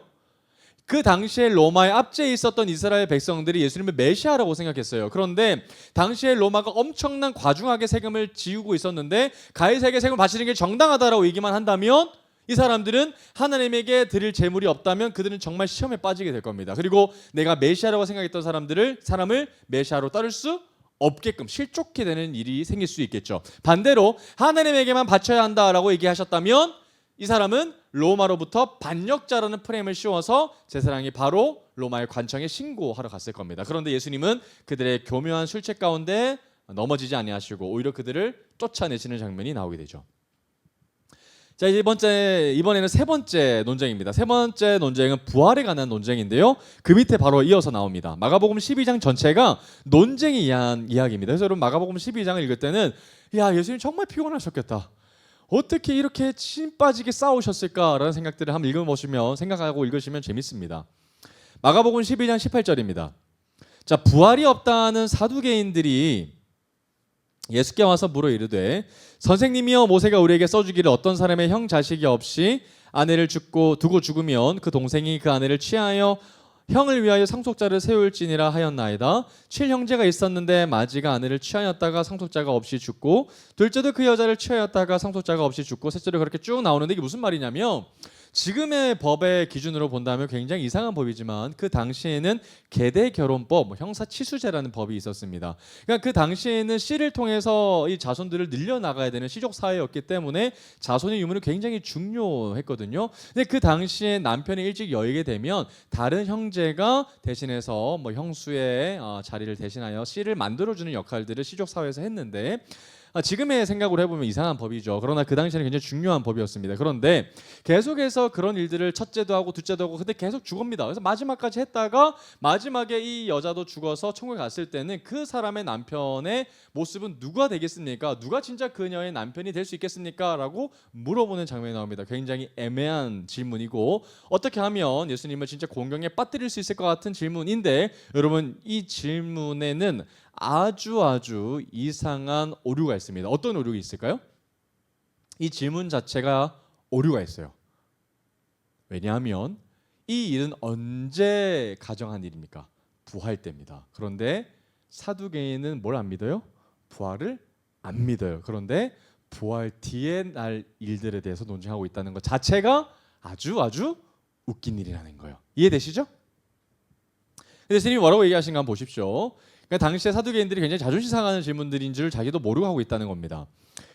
그 당시에 로마의 압제에 있었던 이스라엘 백성들이 예수님을 메시아라고 생각했어요. 그런데 당시에 로마가 엄청난 과중하게 세금을 지우고 있었는데 가이사에게 세금을 바치는 게 정당하다라고 얘기만 한다면 이 사람들은 하나님에게 드릴 재물이 없다면 그들은 정말 시험에 빠지게 될 겁니다. 그리고 내가 메시아라고 생각했던 사람을 메시아로 따를 수 없게끔 실족해 되는 일이 생길 수 있겠죠. 반대로 하나님에게만 바쳐야 한다라고 얘기하셨다면 이 사람은 로마로부터 반역자라는 프레임을 씌워서 제사장이 바로 로마의 관청에 신고하러 갔을 겁니다. 그런데 예수님은 그들의 교묘한 술책 가운데 넘어지지 아니하시고 오히려 그들을 쫓아내시는 장면이 나오게 되죠. 자, 이번에는 세 번째 논쟁입니다. 세 번째 논쟁은 부활에 관한 논쟁인데요. 그 밑에 바로 이어서 나옵니다. 마가복음 12장 전체가 논쟁에 의한 이야기입니다. 그래서 여러분 마가복음 12장을 읽을 때는 야, 예수님 정말 피곤하셨겠다. 어떻게 이렇게 침 빠지게 싸우셨을까라는 생각들을 한번 읽어보시면 생각하고 읽으시면 재밌습니다. 마가복음 12장 18절입니다. 자, 부활이 없다는 사두개인들이 예수께 와서 물어 이르되 선생님이여 모세가 우리에게 써주기를 어떤 사람의 형 자식이 없이 아내를 두고 죽으면 그 동생이 그 아내를 취하여 형을 위하여 상속자를 세울지니라 하였나이다. 7형제가 있었는데 마지가 아내를 취하였다가 상속자가 없이 죽고 둘째도 그 여자를 취하였다가 상속자가 없이 죽고 셋째도 그렇게 쭉 나오는데 이게 무슨 말이냐면 지금의 법의 기준으로 본다면 굉장히 이상한 법이지만 그 당시에는 계대 결혼법, 형사치수제라는 법이 있었습니다. 그러니까 그 당시에는 씨를 통해서 이 자손들을 늘려나가야 되는 시족 사회였기 때문에 자손의 유무는 굉장히 중요했거든요. 근데 그 당시에 남편이 일찍 여의게 되면 다른 형제가 대신해서 형수의 자리를 대신하여 씨를 만들어주는 역할들을 시족 사회에서 했는데 지금의 생각으로 해보면 이상한 법이죠. 그러나 그 당시에는 굉장히 중요한 법이었습니다. 그런데 계속해서 그런 일들을 첫째도 하고 둘째도 하고 근데 계속 죽습니다. 그래서 마지막까지 했다가 마지막에 이 여자도 죽어서 천국에 갔을 때는 그 사람의 남편의 모습은 누가 되겠습니까? 누가 진짜 그녀의 남편이 될 수 있겠습니까? 라고 물어보는 장면이 나옵니다. 굉장히 애매한 질문이고 어떻게 하면 예수님을 진짜 공경에 빠뜨릴 수 있을 것 같은 질문인데 여러분 이 질문에는 아주 이상한 오류가 있습니다. 어떤 오류가 있을까요? 이 질문 자체가 오류가 있어요. 왜냐하면 이 일은 언제 가정한 일입니까? 부활 때입니다. 그런데 사두개인은 뭘 안 믿어요? 부활을 안 믿어요. 그런데 부활 뒤에 날 일들에 대해서 논쟁하고 있다는 것 자체가 아주 웃긴 일이라는 거예요. 이해되시죠? 예수님이 뭐라고 얘기하신가 한번 보십시오. 그러니까 당시에 사두개인들이 굉장히 자존심 상하는 질문들인 줄 자기도 모르고 하고 있다는 겁니다.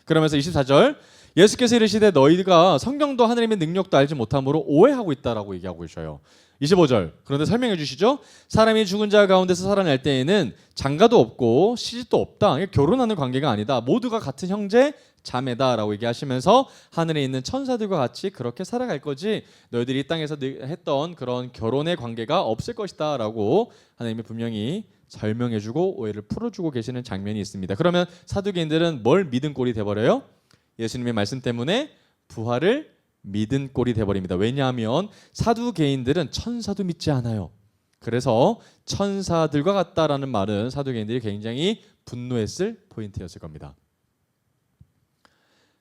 그러면서 24절 예수께서 이르시되 너희가 성경도 하나님의 능력도 알지 못함으로 오해하고 있다라고 얘기하고 계셔요. 25절 그런데 설명해 주시죠. 사람이 죽은 자 가운데서 살아날 때에는 장가도 없고 시집도 없다. 결혼하는 관계가 아니다. 모두가 같은 형제 자매다라고 얘기하시면서 하늘에 있는 천사들과 같이 그렇게 살아갈 거지 너희들이 이 땅에서 했던 그런 결혼의 관계가 없을 것이다라고 하나님이 분명히 설명해주고 오해를 풀어주고 계시는 장면이 있습니다. 그러면 사두개인들은 뭘 믿은 꼴이 돼버려요? 예수님의 말씀 때문에 부활을 믿은 꼴이 돼버립니다. 왜냐하면 사두개인들은 천사도 믿지 않아요. 그래서 천사들과 같다라는 말은 사두개인들이 굉장히 분노했을 포인트였을 겁니다.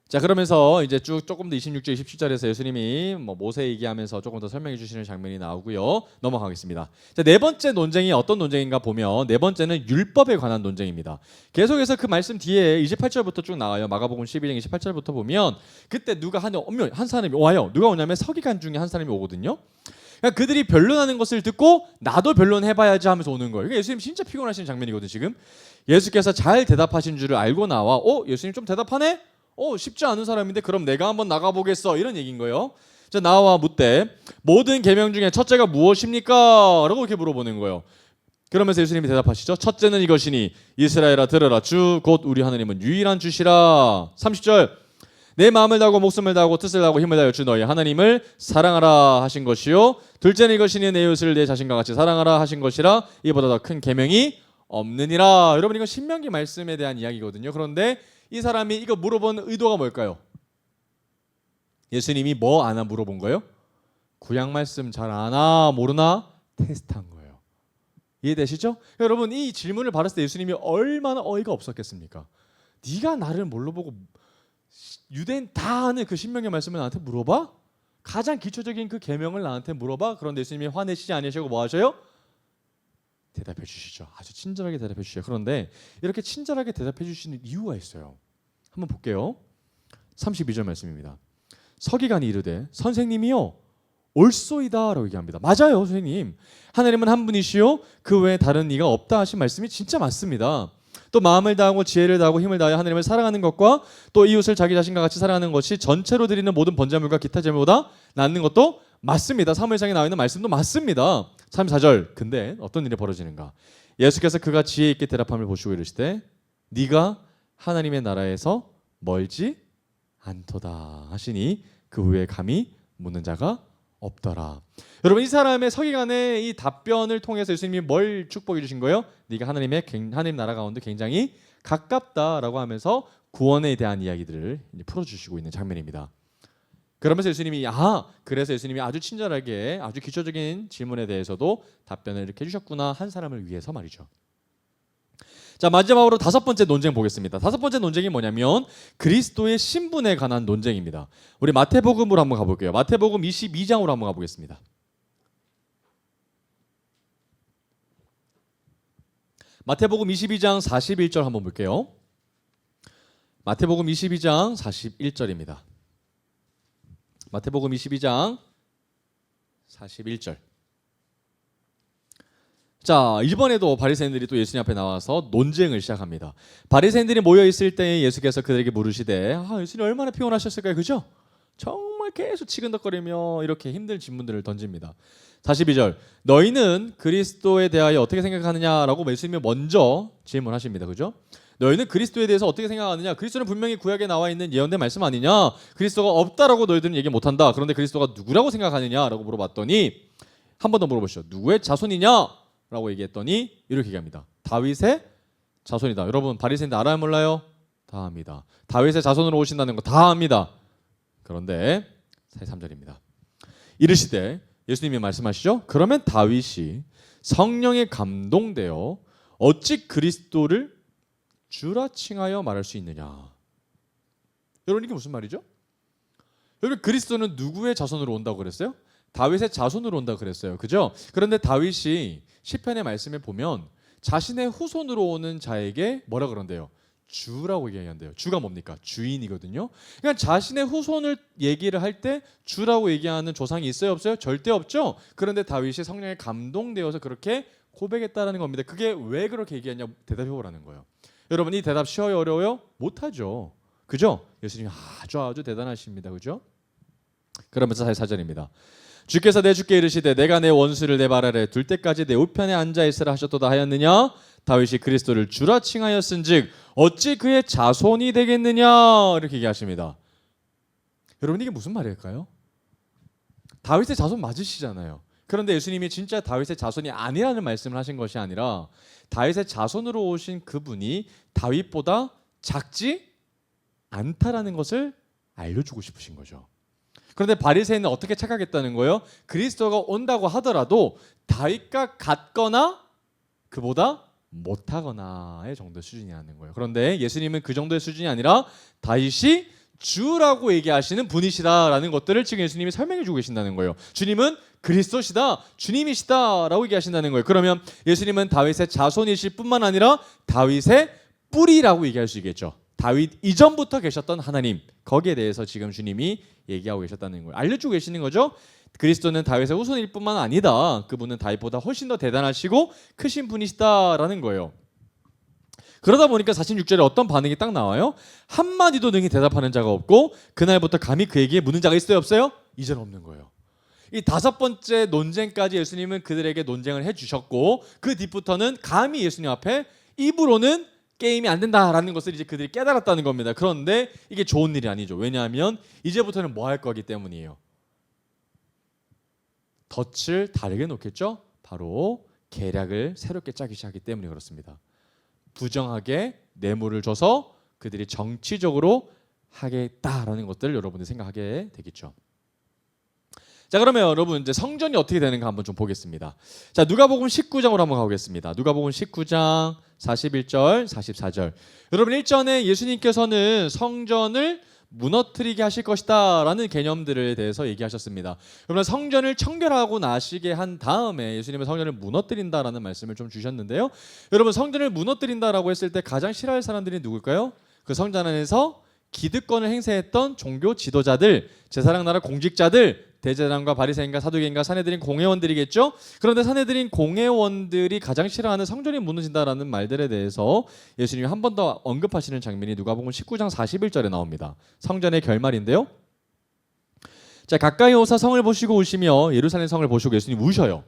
자, 그러면서 이제 쭉 조금 더 26절, 27절에서 예수님이 모세 얘기하면서 조금 더 설명해 주시는 장면이 나오고요. 넘어가겠습니다. 자, 네 번째 논쟁이 어떤 논쟁인가 보면 네 번째는 율법에 관한 논쟁입니다. 계속해서 그 말씀 뒤에 28절부터 쭉 나와요. 마가복음 12장 28절부터 보면 그때 누가 한 사람이 와요. 누가 오냐면 서기관 중에 한 사람이 오거든요. 그러니까 그들이 변론하는 것을 듣고 나도 변론해봐야지 하면서 오는 거예요. 그러니까 예수님 진짜 피곤하시는 장면이거든요. 지금 예수께서 잘 대답하신 줄을 알고 나와 예수님 좀 대답하네? 쉽지 않은 사람인데 그럼 내가 한번 나가보겠어 이런 얘기인 거예요. 자, 나와 묻되 모든 계명 중에 첫째가 무엇입니까? 라고 이렇게 물어보는 거예요. 그러면서 예수님이 대답하시죠. 첫째는 이것이니 이스라엘아 들으라. 주 곧 우리 하나님은 유일한 주시라. 30절 내 마음을 다하고 목숨을 다하고 뜻을 다하고 힘을 다하여 주 너희 하나님을 사랑하라 하신 것이요. 둘째는 이것이니 내 이웃을 내 자신과 같이 사랑하라 하신 것이라. 이보다 더 큰 계명이 없느니라. 여러분 이건 신명기 말씀에 대한 이야기거든요. 그런데 이 사람이 이거 물어본 의도가 뭘까요? 예수님이 뭐 아나 물어본 거예요? 구약 말씀 잘 아나 모르나 테스트한 거예요. 이해되시죠? 여러분 이 질문을 받았을 때 예수님이 얼마나 어이가 없었겠습니까? 네가 나를 뭘로 보고 유대인 다 아는 그 신명의 말씀을 나한테 물어봐? 가장 기초적인 그 계명을 나한테 물어봐? 그런데 예수님이 화내시지 않으시고 뭐 하셔요? 대답해 주시죠. 아주 친절하게 대답해 주시죠. 그런데 이렇게 친절하게 대답해 주시는 이유가 있어요. 한번 볼게요. 32절 말씀입니다. 서기관이 이르되 선생님이요 옳소이다 라고 얘기합니다. 맞아요 선생님. 하나님은 한 분이시요 그 외에 다른 이가 없다 하신 말씀이 진짜 맞습니다. 또 마음을 다하고 지혜를 다하고 힘을 다하여 하나님을 사랑하는 것과 또 이웃을 자기 자신과 같이 사랑하는 것이 전체로 드리는 모든 번제물과 기타 제물보다 낫는 것도 맞습니다. 사무엘상에 나와 있는 말씀도 맞습니다. 34절 근데 어떤 일이 벌어지는가? 예수께서 그가 지혜 있게 대답함을 보시고 이르시되 네가 하나님의 나라에서 멀지 않도다 하시니 그 후에 감히 묻는 자가 없더라. 여러분 이 사람의 서기관의 이 답변을 통해서 예수님이 뭘 축복해 주신 거예요? 네가 하나님 나라 가운데 굉장히 가깝다라고 하면서 구원에 대한 이야기들을 풀어주시고 있는 장면입니다. 그러면서 예수님이 그래서 예수님이 아주 친절하게 아주 기초적인 질문에 대해서도 답변을 이렇게 해주셨구나 한 사람을 위해서 말이죠. 자 마지막으로 다섯 번째 논쟁 보겠습니다. 다섯 번째 논쟁이 뭐냐면 그리스도의 신분에 관한 논쟁입니다. 우리 마태복음으로 한번 가볼게요. 마태복음 22장으로 한번 가보겠습니다. 마태복음 22장 41절 한번 볼게요. 마태복음 22장 41절입니다. 마태복음 22장 41절. 자 이번에도 바리새인들이 또 예수님 앞에 나와서 논쟁을 시작합니다. 바리새인들이 모여 있을 때 예수께서 그들에게 물으시되 예수님 얼마나 피곤하셨을까요? 그죠? 정말 계속 치근덕거리며 이렇게 힘든 질문들을 던집니다. 42절 너희는 그리스도에 대하여 어떻게 생각하느냐라고 예수님이 먼저 질문하십니다. 그죠? 너희는 그리스도에 대해서 어떻게 생각하느냐? 그리스도는 분명히 구약에 나와 있는 예언된 말씀 아니냐? 그리스도가 없다라고 너희들은 얘기 못한다. 그런데 그리스도가 누구라고 생각하느냐라고 물어봤더니 한 번 더 물어보시죠. 누구의 자손이냐? 라고 얘기했더니 이렇게 얘기합니다. 다윗의 자손이다. 여러분 바리새인들 알아요 몰라요? 다 압니다. 다윗의 자손으로 오신다는 거 다 압니다. 그런데 43절입니다. 이르시되 예수님이 말씀하시죠. 그러면 다윗이 성령에 감동되어 어찌 그리스도를 주라 칭하여 말할 수 있느냐. 여러분 이게 무슨 말이죠? 여러분 그리스도는 누구의 자손으로 온다고 그랬어요? 다윗의 자손으로 온다고 그랬어요. 그죠? 그런데 다윗이 시편의 말씀에 보면 자신의 후손으로 오는 자에게 뭐라 그런대요? 주라고 얘기한대요. 주가 뭡니까? 주인이거든요. 그러니까 자신의 후손을 얘기를 할 때 주라고 얘기하는 조상이 있어요? 없어요? 절대 없죠. 그런데 다윗이 성령에 감동되어서 그렇게 고백했다라는 겁니다. 그게 왜 그렇게 얘기했냐 대답해 보라는 거예요. 여러분 이 대답 쉬워요? 어려워요? 못하죠. 그죠? 예수님이 아주 대단하십니다. 그죠? 그러면서 44절입니다. 주께서 내 주께 이르시되 내가 내 원수를 내 발 아래 둘 때까지 내 우편에 앉아 있으라 하셨도다 하였느냐? 다윗이 그리스도를 주라 칭하였은즉 어찌 그의 자손이 되겠느냐? 이렇게 얘기하십니다. 여러분 이게 무슨 말일까요? 다윗의 자손 맞으시잖아요. 그런데 예수님이 진짜 다윗의 자손이 아니라는 말씀을 하신 것이 아니라 다윗의 자손으로 오신 그분이 다윗보다 작지 않다라는 것을 알려주고 싶으신 거죠. 그런데 바리새인은 어떻게 착각했다는 거예요? 그리스도가 온다고 하더라도 다윗과 같거나 그보다 못하거나의 정도의 수준이라는 거예요. 그런데 예수님은 그 정도의 수준이 아니라 다윗이 주라고 얘기하시는 분이시다라는 것들을 지금 예수님이 설명해 주고 계신다는 거예요. 주님은 그리스도시다, 주님이시다라고 얘기하신다는 거예요. 그러면 예수님은 다윗의 자손이실 뿐만 아니라 다윗의 뿌리라고 얘기할 수 있겠죠. 다윗 이전부터 계셨던 하나님, 거기에 대해서 지금 주님이 얘기하고 계셨다는 거예요. 알려주고 계시는 거죠. 그리스도는 다윗의 후손일 뿐만 아니다. 그분은 다윗보다 훨씬 더 대단하시고 크신 분이시다라는 거예요. 그러다 보니까 46절에 어떤 반응이 딱 나와요? 한마디도 능히 대답하는 자가 없고 그날부터 감히 그에게 묻는 자가 있어요? 없어요? 이제는 없는 거예요. 이 5번째 논쟁까지 예수님은 그들에게 논쟁을 해주셨고 그 뒤부터는 감히 예수님 앞에 입으로는 게임이 안 된다라는 것을 이제 그들이 깨달았다는 겁니다. 그런데 이게 좋은 일이 아니죠. 왜냐하면 이제부터는 뭐 할 거기 때문이에요. 덫을 다르게 놓겠죠. 바로 계략을 새롭게 짜기 시작하기 때문에 그렇습니다. 부정하게 뇌물을 줘서 그들이 정치적으로 하겠다라는 것들을 여러분들이 생각하게 되겠죠. 자, 그러면 여러분 이제 성전이 어떻게 되는가 한번 좀 보겠습니다. 자, 누가복음 19장으로 한번 가보겠습니다. 누가복음 19장 41절, 44절. 여러분 일전에 예수님께서는 성전을 무너뜨리게 하실 것이다 라는 개념들에 대해서 얘기하셨습니다. 그러면 성전을 청결하고 나시게 한 다음에 예수님은 성전을 무너뜨린다라는 말씀을 좀 주셨는데요. 여러분 성전을 무너뜨린다라고 했을 때 가장 싫어할 사람들이 누굴까요? 그 성전 안에서 기득권을 행사했던 종교 지도자들, 제사장 나라 공직자들, 대제사장과 바리새인과 사두개인과 산헤드린 공회원들이겠죠. 그런데 산헤드린 공회원들이 가장 싫어하는 성전이 무너진다라는 말들에 대해서 예수님이 한 번 더 언급하시는 장면이 누가복음 19장 41절에 나옵니다. 성전의 결말인데요. 자, 가까이 오사 성을 보시고 오시며 예루살렘 성을 보시고 예수님 우셔요.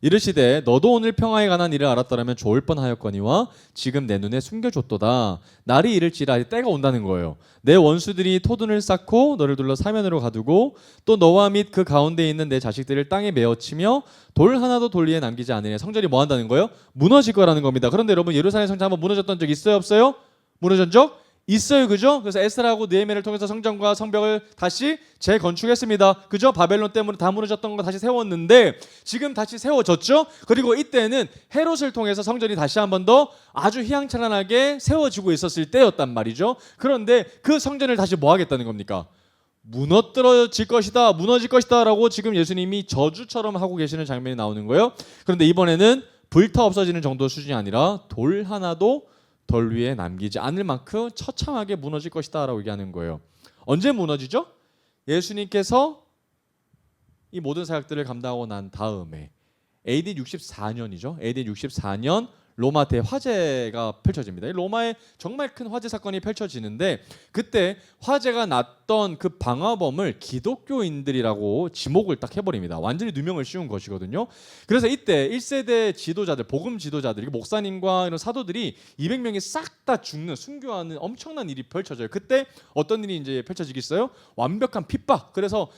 이르시되 너도 오늘 평화에 관한 일을 알았더라면 좋을 뻔하였거니와 지금 내 눈에 숨겨줬도다. 날이 이를지라 때가 온다는 거예요. 내 원수들이 토둔을 쌓고 너를 둘러 사면으로 가두고 또 너와 및 그 가운데 있는 내 자식들을 땅에 메어치며 돌 하나도 돌 위에 남기지 않으니 성전이 뭐 한다는 거예요? 무너질 거라는 겁니다. 그런데 여러분 예루살렘 성전 한번 무너졌던 적 있어요 없어요? 무너진 적 있어요, 그죠? 그래서 에스라하고 느헤미야를 통해서 성전과 성벽을 다시 재건축했습니다. 그죠? 바벨론 때문에 다 무너졌던 거 다시 세웠는데 지금 다시 세워졌죠? 그리고 이때는 헤롯을 통해서 성전이 다시 한 번 더 아주 휘황찬란하게 세워지고 있었을 때였단 말이죠. 그런데 그 성전을 다시 뭐 하겠다는 겁니까? 무너뜨려질 것이다, 무너질 것이다 라고 지금 예수님이 저주처럼 하고 계시는 장면이 나오는 거예요. 그런데 이번에는 불타 없어지는 정도 수준이 아니라 돌 하나도 돌 위에 남기지 않을 만큼 처참하게 무너질 것이다 라고 얘기하는 거예요. 언제 무너지죠? 예수님께서 이 모든 사역들을 감당하고 난 다음에 AD 64년이죠. AD 64년 로마 대화재가 펼쳐집니다. 로마에 정말 큰 화재 사건이 펼쳐지는데 그때 화재가 났던 그 방화범을 기독교인들이라고 지목을 딱 해버립니다. 완전히 누명을 씌운 것이거든요. 그래서 이때 1세대 지도자들, 복음 지도자들, 목사님과 이런 사도들이 200명이 싹 다 죽는, 순교하는 엄청난 일이 펼쳐져요. 그때 어떤 일이 이제 펼쳐지겠어요? 완벽한 핍박. 그래서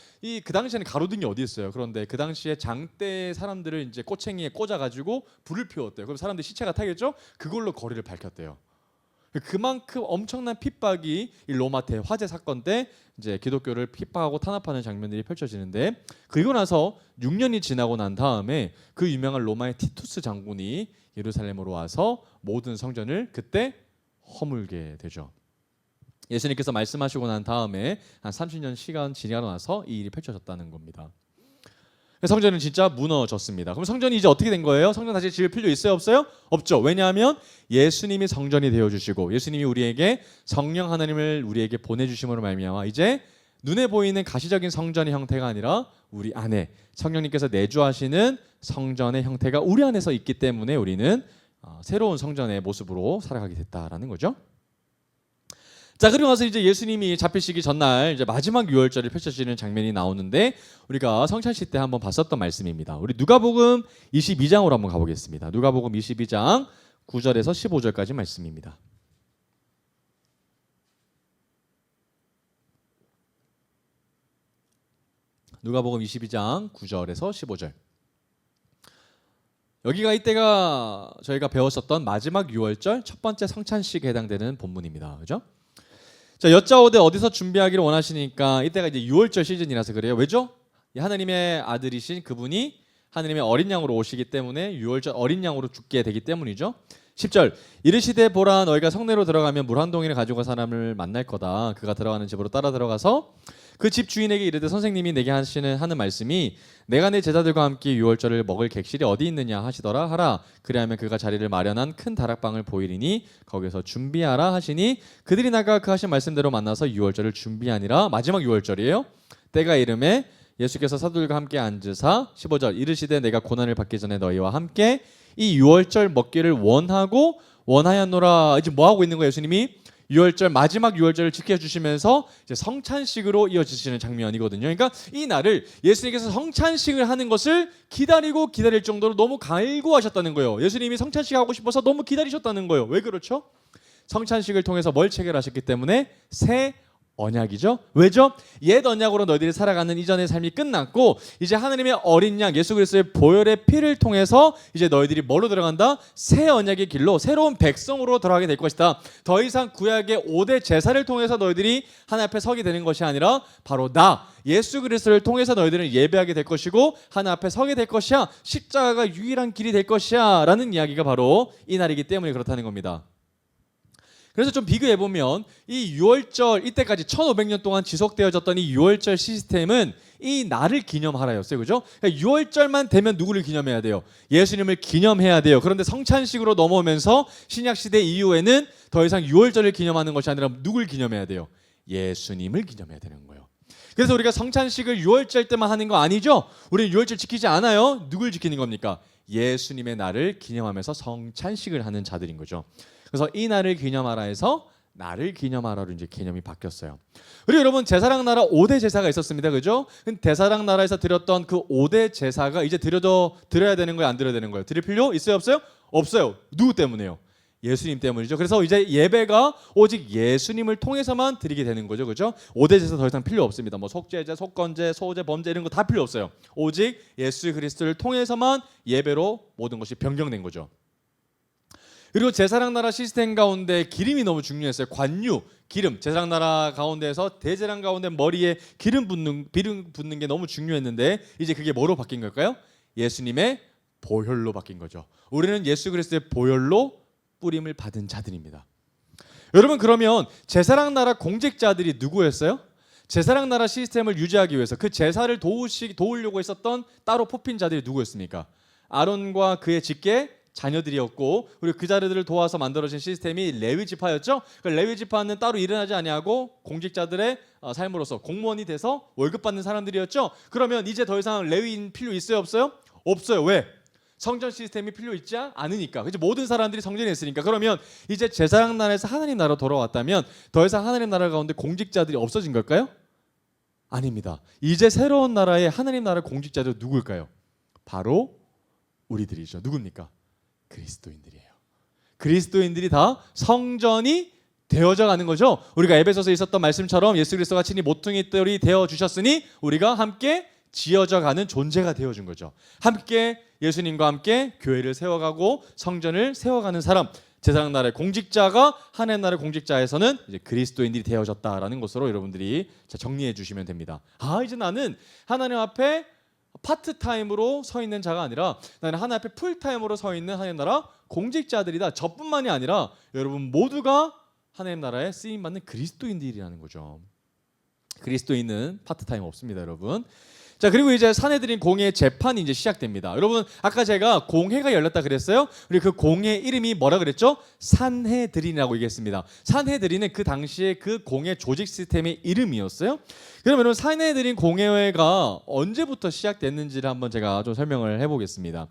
그 당시에는 가로등이 어디 있어요? 그런데 그 당시에 장대 사람들을 이제 꼬챙이에 꽂아가지고 불을 피웠대요. 그럼 사람들 시체가 타겠죠? 그걸로 거리를 밝혔대요. 그만큼 엄청난 핍박이 이 로마 대화재 사건 때 이제 기독교를 핍박하고 탄압하는 장면들이 펼쳐지는데 그리고 나서 6년이 지나고 난 다음에 그 유명한 로마의 티투스 장군이 예루살렘으로 와서 모든 성전을 그때 허물게 되죠. 예수님께서 말씀하시고 난 다음에 한 30년 시간 지나고 나서 이 일이 펼쳐졌다는 겁니다. 성전은 진짜 무너졌습니다. 그럼 성전이 이제 어떻게 된 거예요? 성전 다시 지을 필요 있어요 없어요? 없죠. 왜냐하면 예수님이 성전이 되어주시고 예수님이 우리에게 성령 하나님을 우리에게 보내주심으로 말미암아 이제 눈에 보이는 가시적인 성전의 형태가 아니라 우리 안에 성령님께서 내주하시는 성전의 형태가 우리 안에서 있기 때문에 우리는 새로운 성전의 모습으로 살아가게 됐다라는 거죠. 자, 그리고 나서 이제 예수님이 잡히시기 전날 이제 마지막 유월절이 펼쳐지는 장면이 나오는데 우리가 성찬식 때 한번 봤었던 말씀입니다. 우리 누가복음 22장으로 한번 가보겠습니다. 누가복음 22장 9절에서 15절까지 말씀입니다. 누가복음 22장 9절에서 15절. 여기가 이때가 저희가 배웠었던 마지막 유월절 첫 번째 성찬식에 해당되는 본문입니다. 그죠? 자, 여짜오되 어디서 준비하기를 원하시니까 이때가 이제 유월절 시즌이라서 그래요. 왜죠? 하나님의 아들이신 그분이 하나님의 어린 양으로 오시기 때문에 유월절 어린 양으로 죽게 되기 때문이죠. 10절 이르시되 보라 너희가 성내로 들어가면 물 한 동이를 가지고 사람을 만날 거다. 그가 들어가는 집으로 따라 들어가서 그 집 주인에게 이르되 선생님이 내게 하는 말씀이 내가 내 제자들과 함께 유월절을 먹을 객실이 어디 있느냐 하시더라 하라. 그리하면 그가 자리를 마련한 큰 다락방을 보이리니 거기서 준비하라 하시니 그들이 나가 그 하신 말씀대로 만나서 유월절을 준비하니라. 마지막 유월절이에요. 때가 이름에 예수께서 사도들과 함께 앉으사 15절 이르시되 내가 고난을 받기 전에 너희와 함께 이 유월절 먹기를 원하고 원하였노라. 이제 뭐 하고 있는 거예요? 예수님이 유월절 마지막 유월절을 지켜주시면서 이제 성찬식으로 이어지시는 장면이거든요. 그러니까 이 날을 예수님께서 성찬식을 하는 것을 기다리고 기다릴 정도로 너무 갈구하셨다는 거예요. 예수님이 성찬식 하고 싶어서 너무 기다리셨다는 거예요. 왜 그렇죠? 성찬식을 통해서 뭘 체결하셨기 때문에 새 언약이죠. 왜죠? 옛 언약으로 너희들이 살아가는 이전의 삶이 끝났고 이제 하나님의 어린 양 예수 그리스도의 보혈의 피를 통해서 이제 너희들이 뭐로 들어간다? 새 언약의 길로 새로운 백성으로 들어가게 될 것이다. 더 이상 구약의 5대 제사를 통해서 너희들이 하나님 앞에 서게 되는 것이 아니라 바로 나 예수 그리스도를 통해서 너희들은 예배하게 될 것이고 하나님 앞에 서게 될 것이야. 십자가가 유일한 길이 될 것이야 라는 이야기가 바로 이 날이기 때문에 그렇다는 겁니다. 그래서 좀 비교해보면 이 유월절 이때까지 1500년 동안 지속되어졌던 이 유월절 시스템은 이 날을 기념하라였어요. 그죠? 그러니까 유월절만 되면 누구를 기념해야 돼요? 예수님을 기념해야 돼요. 그런데 성찬식으로 넘어오면서 신약시대 이후에는 더 이상 유월절을 기념하는 것이 아니라 누굴 기념해야 돼요? 예수님을 기념해야 되는 거예요. 그래서 우리가 성찬식을 유월절 때만 하는 거 아니죠? 우리는 유월절 지키지 않아요. 누굴 지키는 겁니까? 예수님의 날을 기념하면서 성찬식을 하는 자들인 거죠. 그래서 이 날을 기념하라 해서 나를 기념하라로 이제 개념이 바뀌었어요. 그리고 여러분 제사랑 나라 5대 제사가 있었습니다. 그죠? 대사랑 나라에서 드렸던 그 5대 제사가 이제 드려야 되는 거예요? 안 드려야 되는 거예요? 드릴 필요 있어요? 없어요? 없어요. 누구 때문에요? 예수님 때문이죠. 그래서 이제 예배가 오직 예수님을 통해서만 드리게 되는 거죠. 그죠? 5대 제사 더 이상 필요 없습니다. 뭐 속죄제, 속건제, 소제, 범제 이런 거 다 필요 없어요. 오직 예수 그리스도를 통해서만 예배로 모든 것이 변경된 거죠. 그리고 제사랑 나라 시스템 가운데 기름이 너무 중요했어요. 관유, 기름. 제사랑 나라 가운데에서 대제랑 가운데 머리에 기름 붓는 게 너무 중요했는데 이제 그게 뭐로 바뀐 걸까요? 예수님의 보혈로 바뀐 거죠. 우리는 예수 그리스도의 보혈로 뿌림을 받은 자들입니다. 여러분 그러면 제사랑 나라 공직자들이 누구였어요? 제사랑 나라 시스템을 유지하기 위해서 그 제사를 도우려고 했었던 따로 뽑힌 자들이 누구였습니까? 아론과 그의 직계 자녀들이었고 그리고 그 자들을 도와서 만들어진 시스템이 레위 지파였죠. 그 레위 지파는 따로 일을 하지 아니하고 공직자들의 삶으로서 공무원이 돼서 월급 받는 사람들이었죠. 그러면 이제 더 이상 레위인 필요 있어요 없어요? 없어요. 왜? 성전 시스템이 필요 있지 않으니까. 그죠? 모든 사람들이 성전에 있으니까. 그러면 이제 제사장 나라에서 하나님 나라로 돌아왔다면 더 이상 하나님 나라 가운데 공직자들이 없어진 걸까요? 아닙니다. 이제 새로운 나라의 하나님 나라 공직자들 누굴까요? 바로 우리들이죠. 누굽니까? 그리스도인들이에요. 그리스도인들이 다 성전이 되어져 가는 거죠. 우리가 에베소서에 있었던 말씀처럼 예수 그리스도가 친히 모퉁이 돌이 되어 주셨으니 우리가 함께 지어져 가는 존재가 되어 준 거죠. 함께 예수님과 함께 교회를 세워가고 성전을 세워가는 사람, 제사장 나라의 공직자가 하나님 나라의 공직자에서는 이제 그리스도인들이 되어졌다라는 것으로 여러분들이 정리해 주시면 됩니다. 이제 나는 하나님 앞에 파트타임으로 서 있는 자가 아니라 나는 하나님 앞에 풀타임으로 서 있는 하나님 나라 공직자들이다. 저뿐만이 아니라 여러분 모두가 하나님 나라에 쓰임받는 그리스도인들이라는 거죠. 그리스도인은 파트타임 없습니다, 여러분. 자, 그리고 이제 산헤드린 공회 재판이 이제 시작됩니다. 여러분 아까 제가 공회가 열렸다 그랬어요. 그리고 그 공회 이름이 뭐라 그랬죠? 산헤드린이라고 얘기했습니다. 산헤드린은 그 당시에 그 공회 조직 시스템의 이름이었어요. 그러면 여러분 산헤드린 공회가 언제부터 시작됐는지를 한번 제가 좀 설명을 해보겠습니다.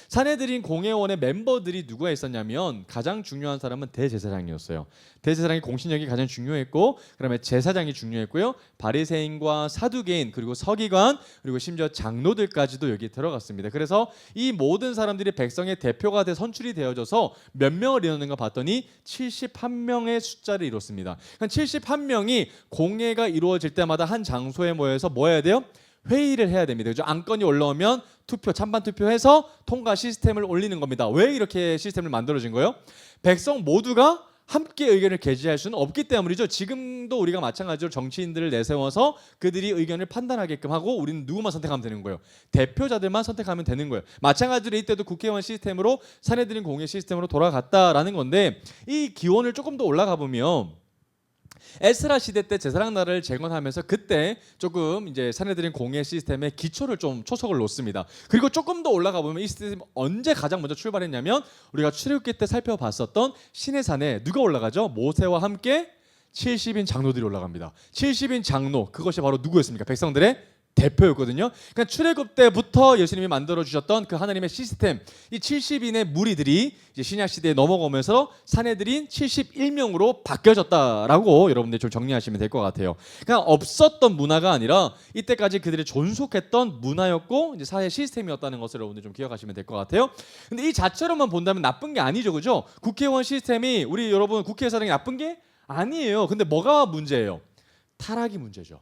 산헤드린 공회원의 멤버들이 누가 있었냐면 가장 중요한 사람은 대제사장이었어요. 대제사장의 공신력이 가장 중요했고 그다음에 제사장이 중요했고요. 바리새인과 사두개인 그리고 서기관 그리고 심지어 장로들까지도 여기에 들어갔습니다. 그래서 이 모든 사람들이 백성의 대표가 돼 선출이 되어져서 몇 명을 이루는가 봤더니 71명의 숫자를 이뤘습니다. 그러니까 71명이 공회가 이루어질 때마다 한 장소에 모여서 뭐 해야 돼요? 회의를 해야 됩니다. 그죠? 안건이 올라오면 투표, 찬반 투표해서 통과 시스템을 올리는 겁니다. 왜 이렇게 시스템을 만들어진 거예요? 백성 모두가 함께 의견을 개진할 수는 없기 때문이죠. 지금도 우리가 마찬가지로 정치인들을 내세워서 그들이 의견을 판단하게끔 하고 우리는 누구만 선택하면 되는 거예요. 대표자들만 선택하면 되는 거예요. 마찬가지로 이때도 국회의원 시스템으로 산헤드린 공회 시스템으로 돌아갔다라는 건데 이 기원을 조금 더 올라가 보면 에스라 시대 때 제사장 나라를 재건하면서 그때 조금 이제 산헤드린 공회 시스템의 기초를 좀 초석을 놓습니다. 그리고 조금 더 올라가 보면 이 시스템 언제 가장 먼저 출발했냐면 우리가 출애굽기 때 살펴봤었던 시내산에 누가 올라가죠? 모세와 함께 70인 장로들이 올라갑니다. 70인 장로 그것이 바로 누구였습니까? 백성들의 대표였거든요. 그러니까 출애굽 때부터 예수님이 만들어 주셨던 그 하나님의 시스템, 이 70인의 무리들이 이제 신약 시대에 넘어가면서 사내들인 71명으로 바뀌어졌다라고 여러분들 좀 정리하시면 될 것 같아요. 그냥 없었던 문화가 아니라 이때까지 그들이 존속했던 문화였고 이제 사회 시스템이었다는 것을 여러분들 좀 기억하시면 될 것 같아요. 근데 이 자체로만 본다면 나쁜 게 아니죠, 그죠? 국회의원 시스템이 우리 여러분 국회의사당이 나쁜 게 아니에요. 근데 뭐가 문제예요? 타락이 문제죠.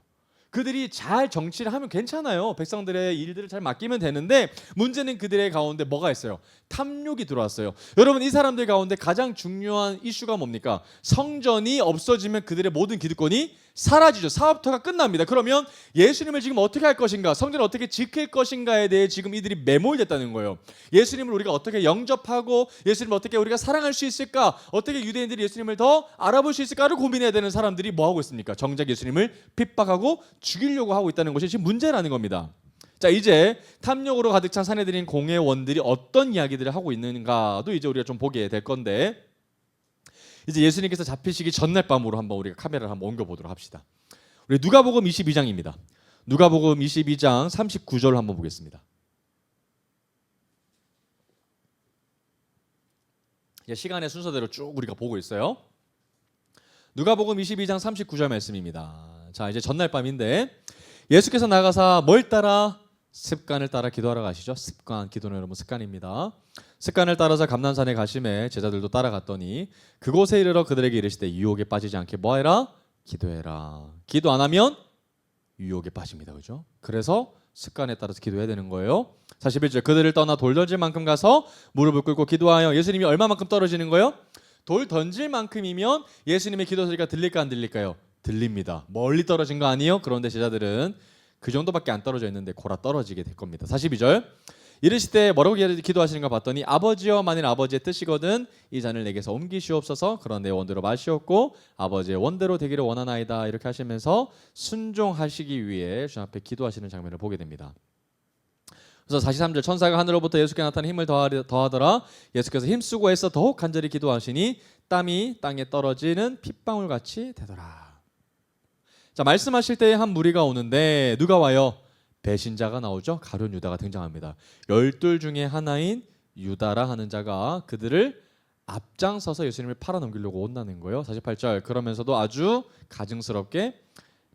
그들이 잘 정치를 하면 괜찮아요. 백성들의 일들을 잘 맡기면 되는데 문제는 그들의 가운데 뭐가 있어요? 탐욕이 들어왔어요. 여러분 이 사람들 가운데 가장 중요한 이슈가 뭡니까? 성전이 없어지면 그들의 모든 기득권이 사라지죠. 사업터가 끝납니다. 그러면 예수님을 지금 어떻게 할 것인가? 성전을 어떻게 지킬 것인가에 대해 지금 이들이 매몰됐다는 거예요. 예수님을 우리가 어떻게 영접하고 예수님을 어떻게 우리가 사랑할 수 있을까? 어떻게 유대인들이 예수님을 더 알아볼 수 있을까를 고민해야 되는 사람들이 뭐 하고 있습니까? 정작 예수님을 핍박하고 죽이려고 하고 있다는 것이 지금 문제라는 겁니다. 자, 이제 탐욕으로 가득 찬 사내들인 공회원들이 어떤 이야기들을 하고 있는가도 이제 우리가 좀 보게 될 건데, 이제 예수님께서 잡히시기 전날 밤으로 한번 우리가 카메라를 한번 옮겨 보도록 합시다. 우리 누가복음 22장입니다. 누가복음 22장 39절 한번 보겠습니다. 시간의 순서대로 쭉 우리가 보고 있어요. 누가복음 22장 39절 말씀입니다. 자, 이제 전날 밤인데 예수께서 나가사 뭘 따라? 습관을 따라 기도하러 가시죠. 습관, 기도는 여러분 습관입니다. 습관을 따라서 감난산에 가심에 제자들도 따라갔더니 그곳에 이르러 그들에게 이르시되 유혹에 빠지지 않게 뭐해라? 기도해라. 기도 안 하면 유혹에 빠집니다. 그죠? 그래서 습관에 따라서 기도해야 되는 거예요. 41절 그들을 떠나 돌 던질 만큼 가서 무릎을 꿇고 기도하여. 예수님이 얼마만큼 떨어지는 거예요? 돌 던질 만큼이면 예수님의 기도 소리가 들릴까 안 들릴까요? 들립니다. 멀리 떨어진 거 아니에요? 그런데 제자들은 그 정도밖에 안 떨어져 있는데 골아 떨어지게 될 겁니다. 42절 이르시되 뭐라고 기도하시는가 봤더니 아버지여 만일 아버지의 뜻이거든 이 잔을 내게서 옮기시옵소서. 그런 내 원대로 마시옵고 아버지의 원대로 되기를 원하나이다. 이렇게 하시면서 순종하시기 위해 주 앞에 기도하시는 장면을 보게 됩니다. 그래서 43절 천사가 하늘로부터 예수께 나타나 힘을 더하더라. 예수께서 힘쓰고 애써 더욱 간절히 기도하시니 땀이 땅에 떨어지는 핏방울 같이 되더라. 자, 말씀하실 때에 한 무리가 오는데 누가 와요? 배신자가 나오죠. 가룟 유다가 등장합니다. 12 중에 하나인 유다라 하는 자가 그들을 앞장서서 예수님을 팔아넘기려고 온다는 거예요. 48절 그러면서도 아주 가증스럽게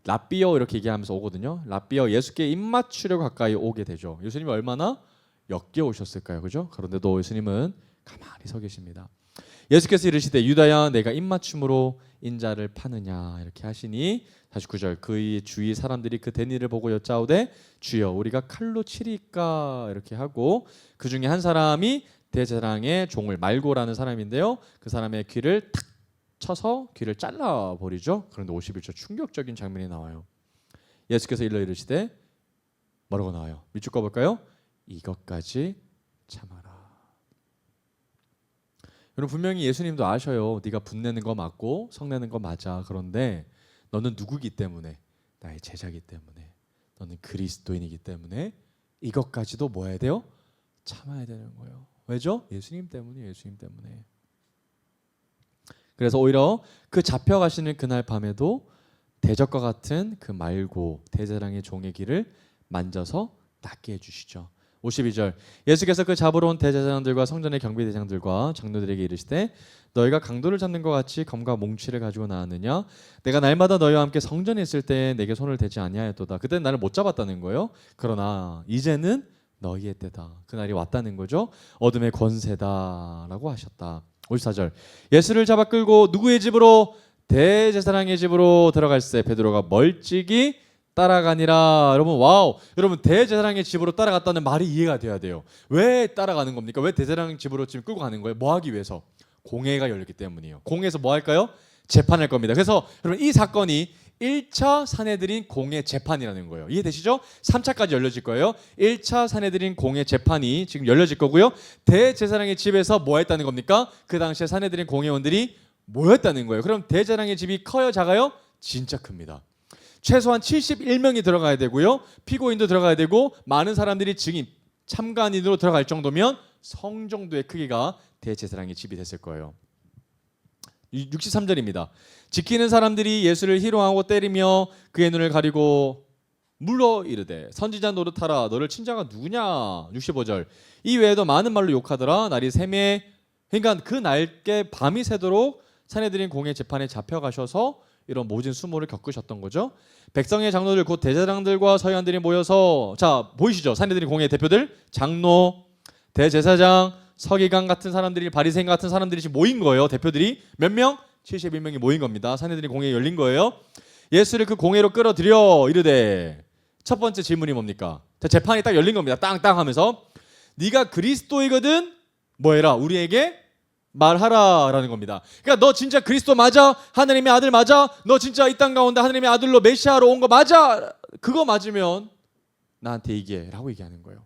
랍비어 이렇게 얘기하면서 오거든요. 랍비어 예수께 입맞추려고 가까이 오게 되죠. 예수님이 얼마나 역겨우셨을까요? 그죠? 그런데도 예수님은 가만히 서 계십니다. 예수께서 이르시되 유다야 내가 입맞춤으로 인자를 파느냐 이렇게 하시니 49절 그의 주위 사람들이 그 된 일을 보고 여짜오되 주여 우리가 칼로 치리까 이렇게 하고 그 중에 한 사람이 대제사장의 종을 말고라는 사람인데요. 그 사람의 귀를 탁 쳐서 귀를 잘라버리죠. 그런데 51절 충격적인 장면이 나와요. 예수께서 일러 이르시되 뭐라고 나와요? 밑줄 꺼볼까요? 이것까지 참아라. 여러분 분명히 예수님도 아셔요. 네가 분내는 거 맞고 성내는 거 맞아. 그런데 너는 누구기 때문에? 나의 제자기 때문에. 너는 그리스도인이기 때문에 이것까지도 뭐 해야 돼요? 참아야 되는 거예요. 왜죠? 예수님 때문이에요. 예수님 때문에. 그래서 오히려 그 잡혀가시는 그날 밤에도 대적과 같은 그 말고 대제사장의 종의 길을 만져서 낫게 해주시죠. 52절 예수께서 그 잡으러 온 대제사장들과 성전의 경비대장들과 장로들에게 이르시되 너희가 강도를 잡는 것 같이 검과 몽치를 가지고 나왔느냐? 내가 날마다 너희와 함께 성전에 있을 때 내게 손을 대지 아니하였도다. 그때는 나를 못 잡았다는 거예요. 그러나 이제는 너희의 때다. 그날이 왔다는 거죠. 어둠의 권세다라고 하셨다. 54절 예수를 잡아 끌고 누구의 집으로? 대제사장의 집으로 들어갈새 베드로가 멀찍이 따라가니라. 여러분 와우. 여러분 대제사장의 집으로 따라갔다는 말이 이해가 돼야 돼요. 왜 따라가는 겁니까? 왜 대제사장 집으로 지금 끌고 가는 거예요? 뭐 하기 위해서? 공회가 열렸기 때문이에요. 공회에서 뭐 할까요? 재판할 겁니다. 그래서 여러분 이 사건이 1차 사내들인 공회 재판이라는 거예요. 이해되시죠? 3차까지 열려질 거예요. 1차 사내들인 공회 재판이 지금 열려질 거고요. 대제사장의 집에서 뭐 했다는 겁니까? 그 당시에 사내들인 공회원들이 모였다는 거예요. 그럼 대제사장의 집이 커요? 작아요? 진짜 큽니다. 최소한 71명이 들어가야 되고요. 피고인도 들어가야 되고 많은 사람들이 증인, 참관인으로 들어갈 정도면 성 정도의 크기가 대제사장의 집이 됐을 거예요. 63절입니다. 지키는 사람들이 예수를 희롱하고 때리며 그의 눈을 가리고 물러 이르되 선지자 노릇하라 너를 친자가 누구냐. 65절 이 외에도 많은 말로 욕하더라. 날이 새매 그러니까 그 날께 밤이 새도록 산헤드린 공회 재판에 잡혀가셔서 이런 모진 수모를 겪으셨던 거죠. 백성의 장로들 곧 대제사장들과 서기관들이 모여서 자 보이시죠? 산헤드린 공회 대표들 장로, 대제사장, 서기관 같은 사람들이 바리새인 같은 사람들이 지금 모인 거예요. 대표들이 몇 명? 71명이 모인 겁니다. 산헤드린 공회 열린 거예요. 예수를 그 공회로 끌어들여 이르되 첫 번째 질문이 뭡니까? 자, 재판이 딱 열린 겁니다. 땅땅 하면서 네가 그리스도이거든 뭐해라 우리에게 말하라라는 겁니다. 그러니까 너 진짜 그리스도 맞아? 하나님의 아들 맞아? 너 진짜 이 땅 가운데 하나님의 아들로 메시아로 온 거 맞아? 그거 맞으면 나한테 얘기해라고 얘기하는 거예요.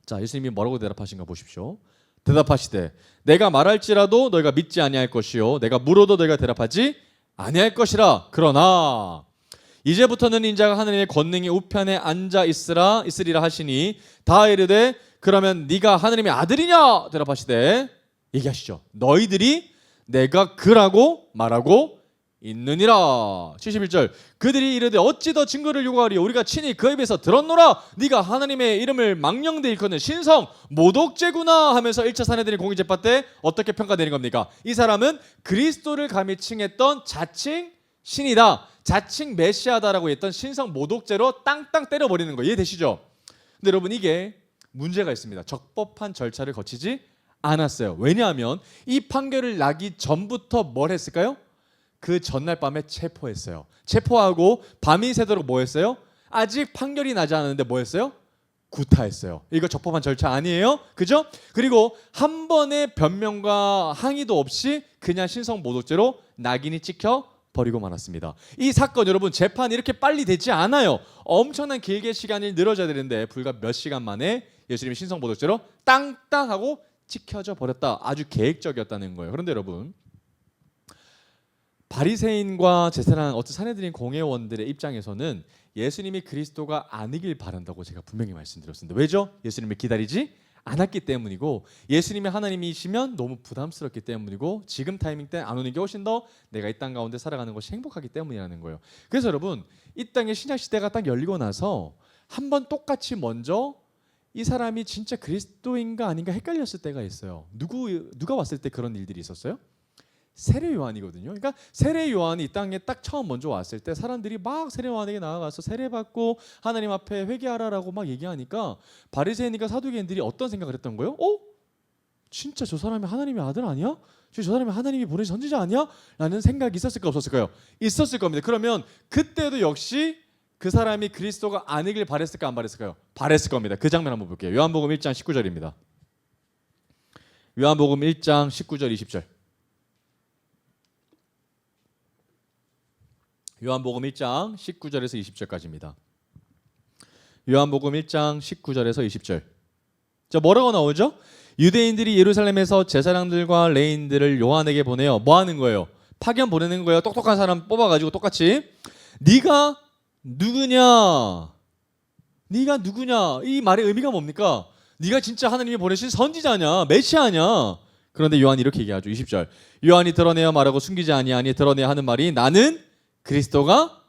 자, 예수님이 뭐라고 대답하신가 보십시오. 대답하시되 내가 말할지라도 너희가 믿지 아니할 것이요 내가 물어도 너희가 대답하지 아니할 것이라. 그러나 이제부터는 인자가 하나님의 권능의 우편에 앉아 있으리라 하시니 다 이르되 그러면 네가 하나님의 아들이냐 대답하시되 얘기하시죠. 너희들이 내가 그라고 말하고 있느니라. 71절 그들이 이르되 어찌 더 증거를 요구하리요 우리가 친히 그 입에서 들었노라. 네가 하나님의 이름을 망령되 일컫는 신성 모독죄구나 하면서 1차 산헤드린 공의 재판 때 어떻게 평가되는 겁니까? 이 사람은 그리스도를 감히 칭했던 자칭 신이다, 자칭 메시아다라고 했던 신성 모독죄로 땅땅 때려버리는 거 이해되시죠? 근데 여러분 이게 문제가 있습니다. 적법한 절차를 거치지 않았어요. 왜냐하면 이 판결을 나기 전부터 뭘 했을까요? 그 전날 밤에 체포했어요. 체포하고 밤이 새도록 뭐 했어요? 아직 판결이 나지 않았는데 뭐 했어요? 구타했어요. 이거 적법한 절차 아니에요? 그죠? 그리고 한 번의 변명과 항의도 없이 그냥 신성 모독죄로 낙인이 찍혀 버리고 말았습니다. 이 사건 여러분 재판이 이렇게 빨리 되지 않아요. 엄청난 길게 시간이 늘어져야 되는데 불과 몇 시간 만에 예수님이 신성 모독죄로 땅땅 하고 찍혀져 버렸다. 아주 계획적이었다는 거예요. 그런데 여러분 바리새인과 제사장 어떤 산헤드린 공회원들의 입장에서는 예수님이 그리스도가 아니길 바란다고 제가 분명히 말씀드렸습니다. 왜죠? 예수님을 기다리지 않았기 때문이고 예수님이 하나님이시면 너무 부담스럽기 때문이고 지금 타이밍 때 안 오는 게 훨씬 더 내가 이 땅 가운데 살아가는 것이 행복하기 때문이라는 거예요. 그래서 여러분 이 땅의 신약 시대가 딱 열리고 나서 한번 똑같이 먼저 이 사람이 진짜 그리스도인가 아닌가 헷갈렸을 때가 있어요. 누가 왔을 때 그런 일들이 있었어요? 세례 요한이거든요. 그러니까 세례 요한이 이 땅에 딱 처음 먼저 왔을 때 사람들이 막 세례 요한에게 나아가서 세례 받고 하나님 앞에 회개하라라고 막 얘기하니까 바리새인과 사두개인들이 어떤 생각을 했던 거예요? 진짜 저 사람이 하나님의 아들 아니야? 저 사람이 하나님이 보내신 선지자 아니야? 라는 생각이 있었을까 없었을까요? 있었을 겁니다. 그러면 그때도 역시 그 사람이 그리스도가 아니길 바랬을까 안 바랬을까요? 바랬을 겁니다. 그 장면 한번 볼게요. 요한복음 1장 19절입니다. 요한복음 1장 19절 20절. 요한복음 1장 19절에서 20절까지입니다. 요한복음 1장 19절에서 20절. 자, 뭐라고 나오죠? 유대인들이 예루살렘에서 제사장들과 레인들을 요한에게 보내요. 뭐 하는 거예요? 파견 보내는 거예요. 똑똑한 사람 뽑아가지고 똑같이 네가 누구냐? 네가 누구냐? 이 말의 의미가 뭡니까? 네가 진짜 하나님이 보내신 선지자냐? 메시아냐? 그런데 요한이 이렇게 얘기하죠. 20절. 요한이 드러내어 말하고 숨기지 아니하니 드러내야 하는 말이 나는 그리스도가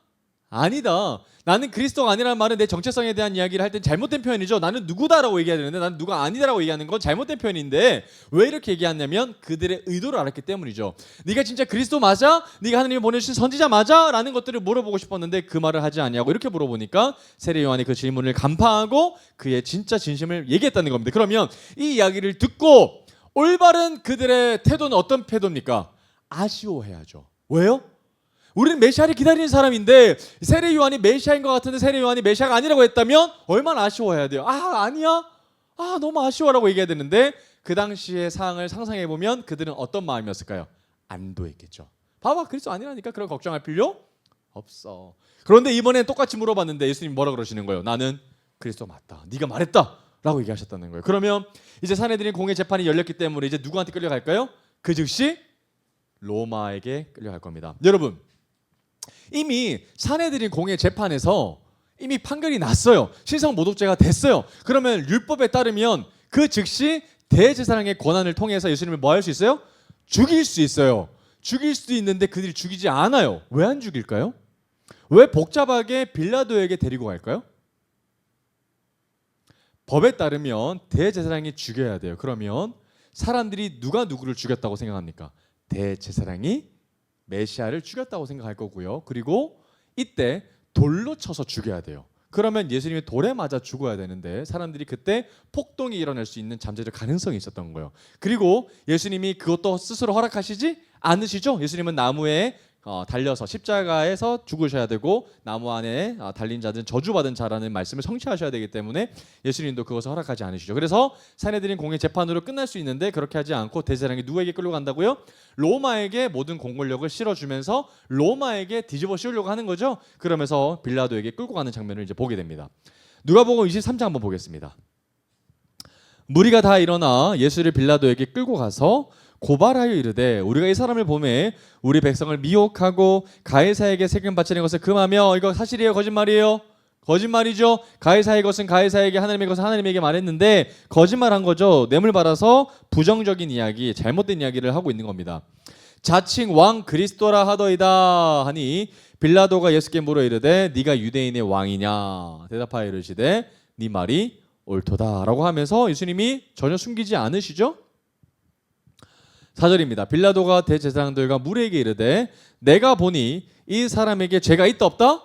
아니다. 나는 그리스도가 아니라는 말은 내 정체성에 대한 이야기를 할 땐 잘못된 표현이죠. 나는 누구다라고 얘기해야 되는데 나는 누가 아니다라고 얘기하는 건 잘못된 표현인데 왜 이렇게 얘기하냐면 그들의 의도를 알았기 때문이죠. 네가 진짜 그리스도 맞아? 네가 하나님이 보내주신 선지자 맞아? 라는 것들을 물어보고 싶었는데 그 말을 하지 아니하고 이렇게 물어보니까 세례 요한이 그 질문을 간파하고 그의 진짜 진심을 얘기했다는 겁니다. 그러면 이 이야기를 듣고 올바른 그들의 태도는 어떤 태도입니까? 아쉬워해야죠. 왜요? 우리는 메시아를 기다리는 사람인데 세례 요한이 메시아인 것 같은데 세례 요한이 메시아가 아니라고 했다면 얼마나 아쉬워해야 돼요. 아니야? 너무 아쉬워라고 얘기해야 되는데 그 당시의 상황을 상상해 보면 그들은 어떤 마음이었을까요? 안도했겠죠. 봐봐 그리스도 아니라니까 그런 걱정할 필요 없어. 그런데 이번엔 똑같이 물어봤는데 예수님 뭐라 그러시는 거예요? 나는 그리스도 맞다. 네가 말했다 라고 얘기하셨다는 거예요. 그러면 이제 산헤드린 공회 재판이 열렸기 때문에 이제 누구한테 끌려갈까요? 그 즉시 로마에게 끌려갈 겁니다. 여러분 이미 산헤드린 공회 재판에서 이미 판결이 났어요. 신성 모독죄가 됐어요. 그러면 율법에 따르면 그 즉시 대제사장의 권한을 통해서 예수님을 뭐 할 수 있어요? 죽일 수 있어요. 죽일 수도 있는데 그들이 죽이지 않아요. 왜 안 죽일까요? 왜 복잡하게 빌라도에게 데리고 갈까요? 법에 따르면 대제사장이 죽여야 돼요. 그러면 사람들이 누가 누구를 죽였다고 생각합니까? 대제사장이 메시아를 죽였다고 생각할 거고요. 그리고 이때 돌로 쳐서 죽여야 돼요. 그러면 예수님이 돌에 맞아 죽어야 되는데 사람들이 그때 폭동이 일어날 수 있는 잠재적 가능성이 있었던 거예요. 그리고 예수님이 그것도 스스로 허락하시지 않으시죠? 예수님은 나무에 달려서 십자가에서 죽으셔야 되고 나무 안에 달린 자들은 저주받은 자라는 말씀을 성취하셔야 되기 때문에 예수님도 그것을 허락하지 않으시죠. 그래서 사내들인 공의 재판으로 끝날 수 있는데 그렇게 하지 않고 대제사장이 누구에게 끌고 간다고요? 로마에게 모든 공권력을 실어주면서 로마에게 뒤집어 씌우려고 하는 거죠. 그러면서 빌라도에게 끌고 가는 장면을 이제 보게 됩니다. 누가복음 23장 한번 보겠습니다. 무리가 다 일어나 예수를 빌라도에게 끌고 가서 고발하여 이르되 우리가 이 사람을 보매 우리 백성을 미혹하고 가이사에게 세금 바치는 것을 금하며 이거 사실이에요 거짓말이에요? 거짓말이죠. 가이사의 것은 가이사에게 하나님의 것은 하나님에게 말했는데 거짓말한 거죠. 뇌물 받아서 부정적인 이야기 잘못된 이야기를 하고 있는 겁니다. 자칭 왕 그리스도라 하더이다 하니 빌라도가 예수께 물어 이르되 네가 유대인의 왕이냐 대답하여 이르시되 네 말이 옳도다라고 하면서 예수님이 전혀 숨기지 않으시죠. 4절입니다. 빌라도가 대제사장들과 무리에게 이르되 내가 보니 이 사람에게 죄가 있다 없다?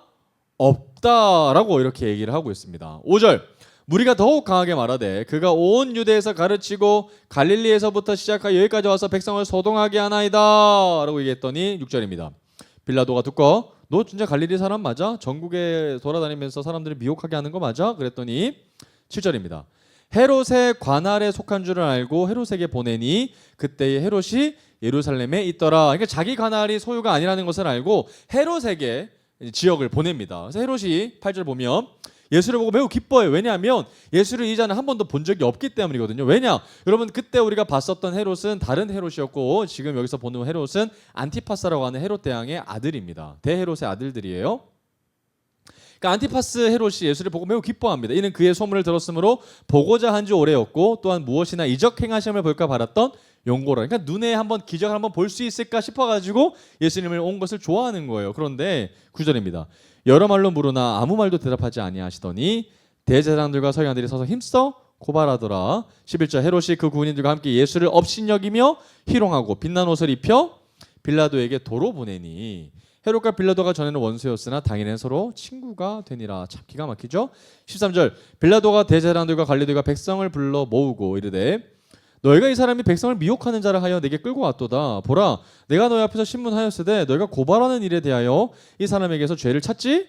없다라고 이렇게 얘기를 하고 있습니다. 5절 무리가 더욱 강하게 말하되 그가 온 유대에서 가르치고 갈릴리에서부터 시작하여 여기까지 와서 백성을 소동하게 하나이다 라고 얘기했더니 6절입니다. 빌라도가 듣고 너 진짜 갈릴리 사람 맞아? 전국에 돌아다니면서 사람들을 미혹하게 하는 거 맞아? 그랬더니 7절입니다. 헤롯의 관할에 속한 줄을 알고 헤롯에게 보내니 그때의 헤롯이 예루살렘에 있더라. 그러니까 자기 관할이 소유가 아니라는 것을 알고 헤롯에게 지역을 보냅니다. 그래서 헤롯이 8절 보면 예수를 보고 매우 기뻐해요. 왜냐하면 예수를 이전에 한 번도 본 적이 없기 때문이거든요. 왜냐? 여러분 그때 우리가 봤었던 헤롯은 다른 헤롯이었고 지금 여기서 보는 헤롯은 안티파스라고 하는 헤롯 대왕의 아들입니다. 대헤롯의 아들들이에요. 그러니까 안티파스 헤롯이 예수를 보고 매우 기뻐합니다. 이는 그의 소문을 들었으므로 보고자 한 지 오래였고 또한 무엇이나 이적 행하심을 볼까 바랐던 용고라. 그러니까 눈에 한번 기적을 한번 볼 수 있을까 싶어가지고 예수님을 온 것을 좋아하는 거예요. 그런데 9절입니다. 여러 말로 물으나 아무 말도 대답하지 아니하시더니 대제사장들과 서기관들이 서서 힘써 고발하더라. 11절 헤롯이 그 군인들과 함께 예수를 업신여기며 희롱하고 빛난 옷을 입혀 빌라도에게 도로 보내니 헤롯과 빌라도가 전에는 원수였으나 당일에는 서로 친구가 되니라. 참 기가 막히죠. 13절 빌라도가 대제사장들과 관리들과 백성을 불러 모으고 이르되 너희가 이 사람이 백성을 미혹하는 자를 하여 내게 끌고 왔도다. 보라 내가 너희 앞에서 신문하였으되 너희가 고발하는 일에 대하여 이 사람에게서 죄를 찾지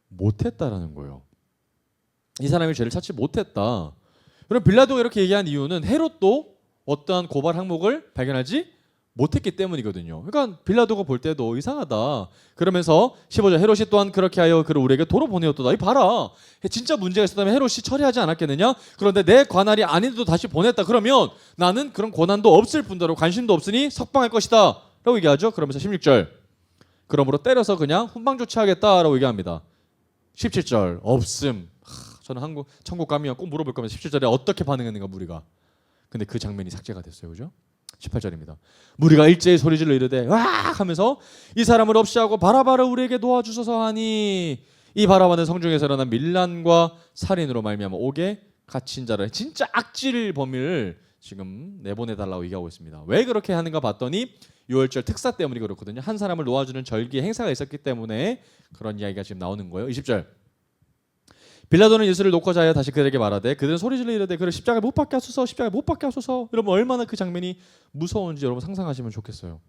못했다라는 거예요. 이 사람이 죄를 찾지 못했다. 그럼 빌라도가 이렇게 얘기한 이유는 헤롯도 어떠한 고발 항목을 발견하지 못했기 때문이거든요. 그러니까 빌라도가 볼 때도 이상하다. 그러면서 15절 헤롯이 또한 그렇게 하여 그를 우리에게 도로 보내었도다. 이 봐라. 진짜 문제가 있었다면 헤롯이 처리하지 않았겠느냐? 그런데 내 관할이 아닌데도 다시 보냈다. 그러면 나는 그런 권한도 없을 뿐더러 관심도 없으니 석방할 것이다. 라고 얘기하죠. 그러면서 16절 그러므로 때려서 그냥 훈방 조치하겠다라고 얘기합니다. 17절 없음. 저는 천국 가면 꼭 물어볼 겁니다. 17절에 어떻게 반응했는가 무리가. 근데 그 장면이 삭제가 됐어요. 그죠? 18절입니다. 무리가 일제히 소리질러 이르되 와 하면서 이 사람을 없이 하고 바라바를 우리에게 놓아주소서 하니 이 바라바는 성중에서 일어난 밀란과 살인으로 말미암아 옥에 갇힌 자를 진짜 악질 범인을 지금 내보내달라고 얘기하고 있습니다. 왜 그렇게 하는가 봤더니 유월절 특사 때문이 그렇거든요. 한 사람을 놓아주는 절기 행사가 있었기 때문에 그런 이야기가 지금 나오는 거예요. 20절 빌라도는 예수를 놓고자 하여 다시 그들에게 말하되 그들은 소리질러 이르되 그를 십자가에 못 박게 하소서 십자가에 못 박게 하소서. 여러분 얼마나 그 장면이 무서운지 여러분 상상하시면 좋겠어요.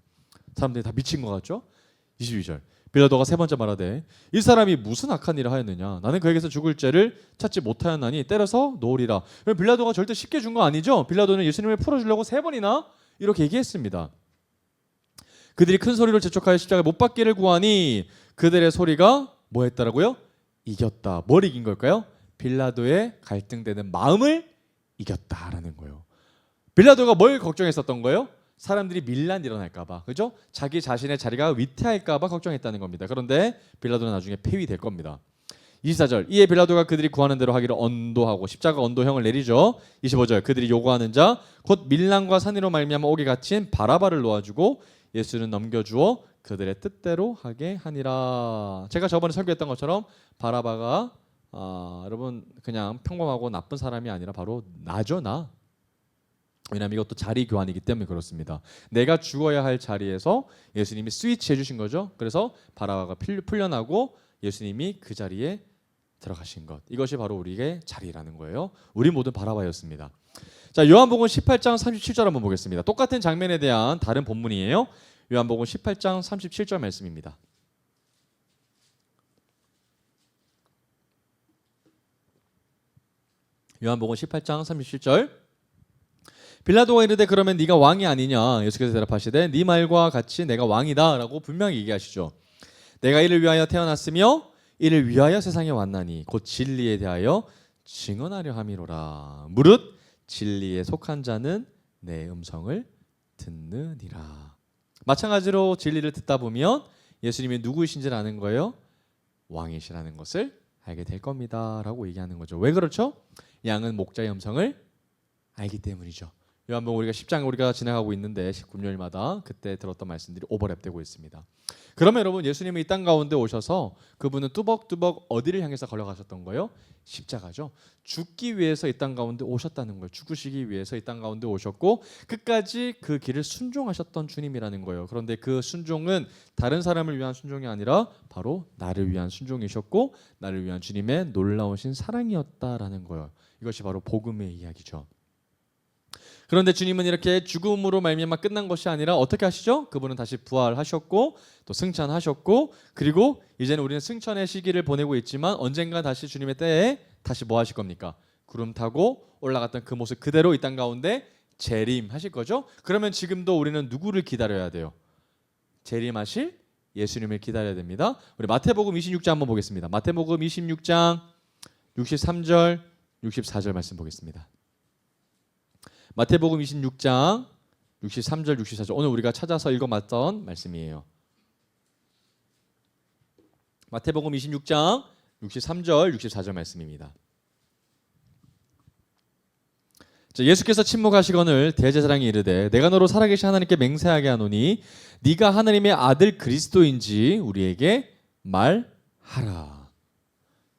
사람들이 다 미친 것 같죠? 22절 빌라도가 세 번째 말하되 이 사람이 무슨 악한 일을 하였느냐 나는 그에게서 죽을 죄를 찾지 못하였나니 때려서 놓으리라. 빌라도가 절대 쉽게 준 거 아니죠. 빌라도는 예수님을 풀어주려고 세 번이나 이렇게 얘기했습니다. 그들이 큰 소리로 재촉하여 십자가에 못 박기를 구하니 그들의 소리가 뭐 했다라고요? 이겼다. 뭘 이긴 걸까요? 빌라도의 갈등되는 마음을 이겼다라는 거예요. 빌라도가 뭘 걱정했었던 거예요? 사람들이 밀란 일어날까봐, 그죠? 자기 자신의 자리가 위태할까봐 걱정했다는 겁니다. 그런데 빌라도는 나중에 폐위될 겁니다. 24절 이에 빌라도가 그들이 구하는 대로 하기를 언도하고 십자가 언도형을 내리죠. 25절 그들이 요구하는 자 곧 밀란과 산이로 말미암아 옥에 갇힌 바라바를 놓아주고 예수는 넘겨주어 그들의 뜻대로 하게 하니라. 제가 저번에 설교했던 것처럼 바라바가 여러분 그냥 평범하고 나쁜 사람이 아니라 바로 나죠, 나. 왜냐하면 이것도 자리 교환이기 때문에 그렇습니다. 내가 죽어야 할 자리에서 예수님이 스위치해 주신 거죠. 그래서 바라바가 풀려나고 예수님이 그 자리에 들어가신 것. 이것이 바로 우리의 자리라는 거예요. 우리 모두 바라바였습니다. 자, 요한복음 18장 37절 한번 보겠습니다. 똑같은 장면에 대한 다른 본문이에요. 요한복음 18장 37절 말씀입니다. 요한복음 18장 37절. 빌라도가 이르되 그러면 네가 왕이 아니냐? 예수께서 대답하시되 네 말과 같이 내가 왕이다라고 분명히 얘기하시죠. 내가 이를 위하여 태어났으며 이를 위하여 세상에 왔나니 곧 진리에 대하여 증언하려 함이로라. 무릇 진리에 속한 자는 내 음성을 듣느니라. 마찬가지로 진리를 듣다 보면 예수님이 누구이신지를 아는 거예요. 왕이시라는 것을 알게 될 겁니다 라고 얘기하는 거죠. 왜 그렇죠? 양은 목자의 음성을 알기 때문이죠. 요한복음 우리가 10장 우리가 지나가고 있는데 금요일마다 그때 들었던 말씀들이 오버랩되고 있습니다. 그러면 여러분 예수님이 이 땅 가운데 오셔서 그분은 뚜벅뚜벅 어디를 향해서 걸어가셨던 거예요? 십자가죠. 죽기 위해서 이 땅 가운데 오셨다는 거예요. 죽으시기 위해서 이 땅 가운데 오셨고 끝까지 그 길을 순종하셨던 주님이라는 거예요. 그런데 그 순종은 다른 사람을 위한 순종이 아니라 바로 나를 위한 순종이셨고 나를 위한 주님의 놀라우신 사랑이었다라는 거예요. 이것이 바로 복음의 이야기죠. 그런데 주님은 이렇게 죽음으로 말미암아 끝난 것이 아니라 어떻게 하시죠? 그분은 다시 부활하셨고 또 승천하셨고 그리고 이제는 우리는 승천의 시기를 보내고 있지만 언젠가 다시 주님의 때에 다시 뭐 하실 겁니까? 구름 타고 올라갔던 그 모습 그대로 이 땅 가운데 재림하실 거죠? 그러면 지금도 우리는 누구를 기다려야 돼요? 재림하실 예수님을 기다려야 됩니다. 우리 마태복음 26장 한번 보겠습니다. 마태복음 26장 63절 64절 말씀 보겠습니다. 마태복음 26장 63절 64절 오늘 우리가 찾아서 읽어봤던 말씀이에요. 마태복음 26장 63절 64절 말씀입니다. 예수께서 침묵하시거늘 대제사장이 이르되 내가 너로 살아계신 하나님께 맹세하게 하노니 네가 하나님의 아들 그리스도인지 우리에게 말하라.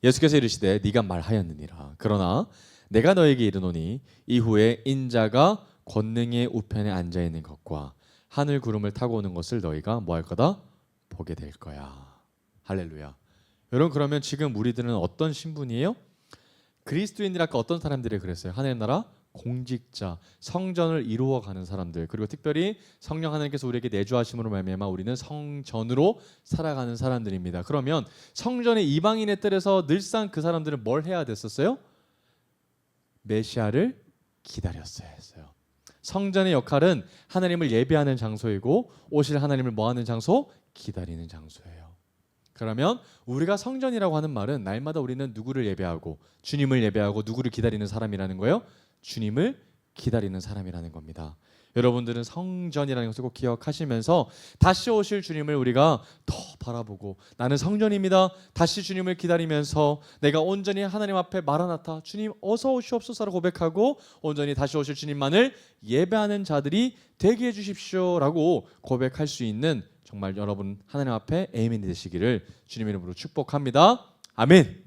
예수께서 이르시되 네가 말하였느니라. 그러나 내가 너에게 이르노니 이후에 인자가 권능의 우편에 앉아 있는 것과 하늘 구름을 타고 오는 것을 너희가 뭐 할 거다? 보게 될 거야. 할렐루야. 여러분 그러면 지금 우리들은 어떤 신분이에요? 그리스도인들 아까 어떤 사람들이 그랬어요? 하늘의 나라 공직자, 성전을 이루어가는 사람들 그리고 특별히 성령 하나님께서 우리에게 내주하심으로 말미암아 우리는 성전으로 살아가는 사람들입니다. 그러면 성전의 이방인의 뜰에서 늘상 그 사람들은 뭘 해야 됐었어요? 메시아를 기다렸어야 했어요. 성전의 역할은 하나님을 예배하는 장소이고 오실 하나님을 뭐하는 장소? 기다리는 장소예요. 그러면 우리가 성전이라고 하는 말은 날마다 우리는 누구를 예배하고 주님을 예배하고 누구를 기다리는 사람이라는 거예요? 주님을 기다리는 사람이라는 겁니다. 여러분들은 성전이라는 것을 꼭 기억하시면서 다시 오실 주님을 우리가 더 바라보고 나는 성전입니다. 다시 주님을 기다리면서 내가 온전히 하나님 앞에 마라나타 주님 어서 오시옵소서라고 고백하고 온전히 다시 오실 주님만을 예배하는 자들이 되게 해주십시오라고 고백할 수 있는 정말 여러분 하나님 앞에 아멘이 되시기를 주님의 이름으로 축복합니다. 아멘.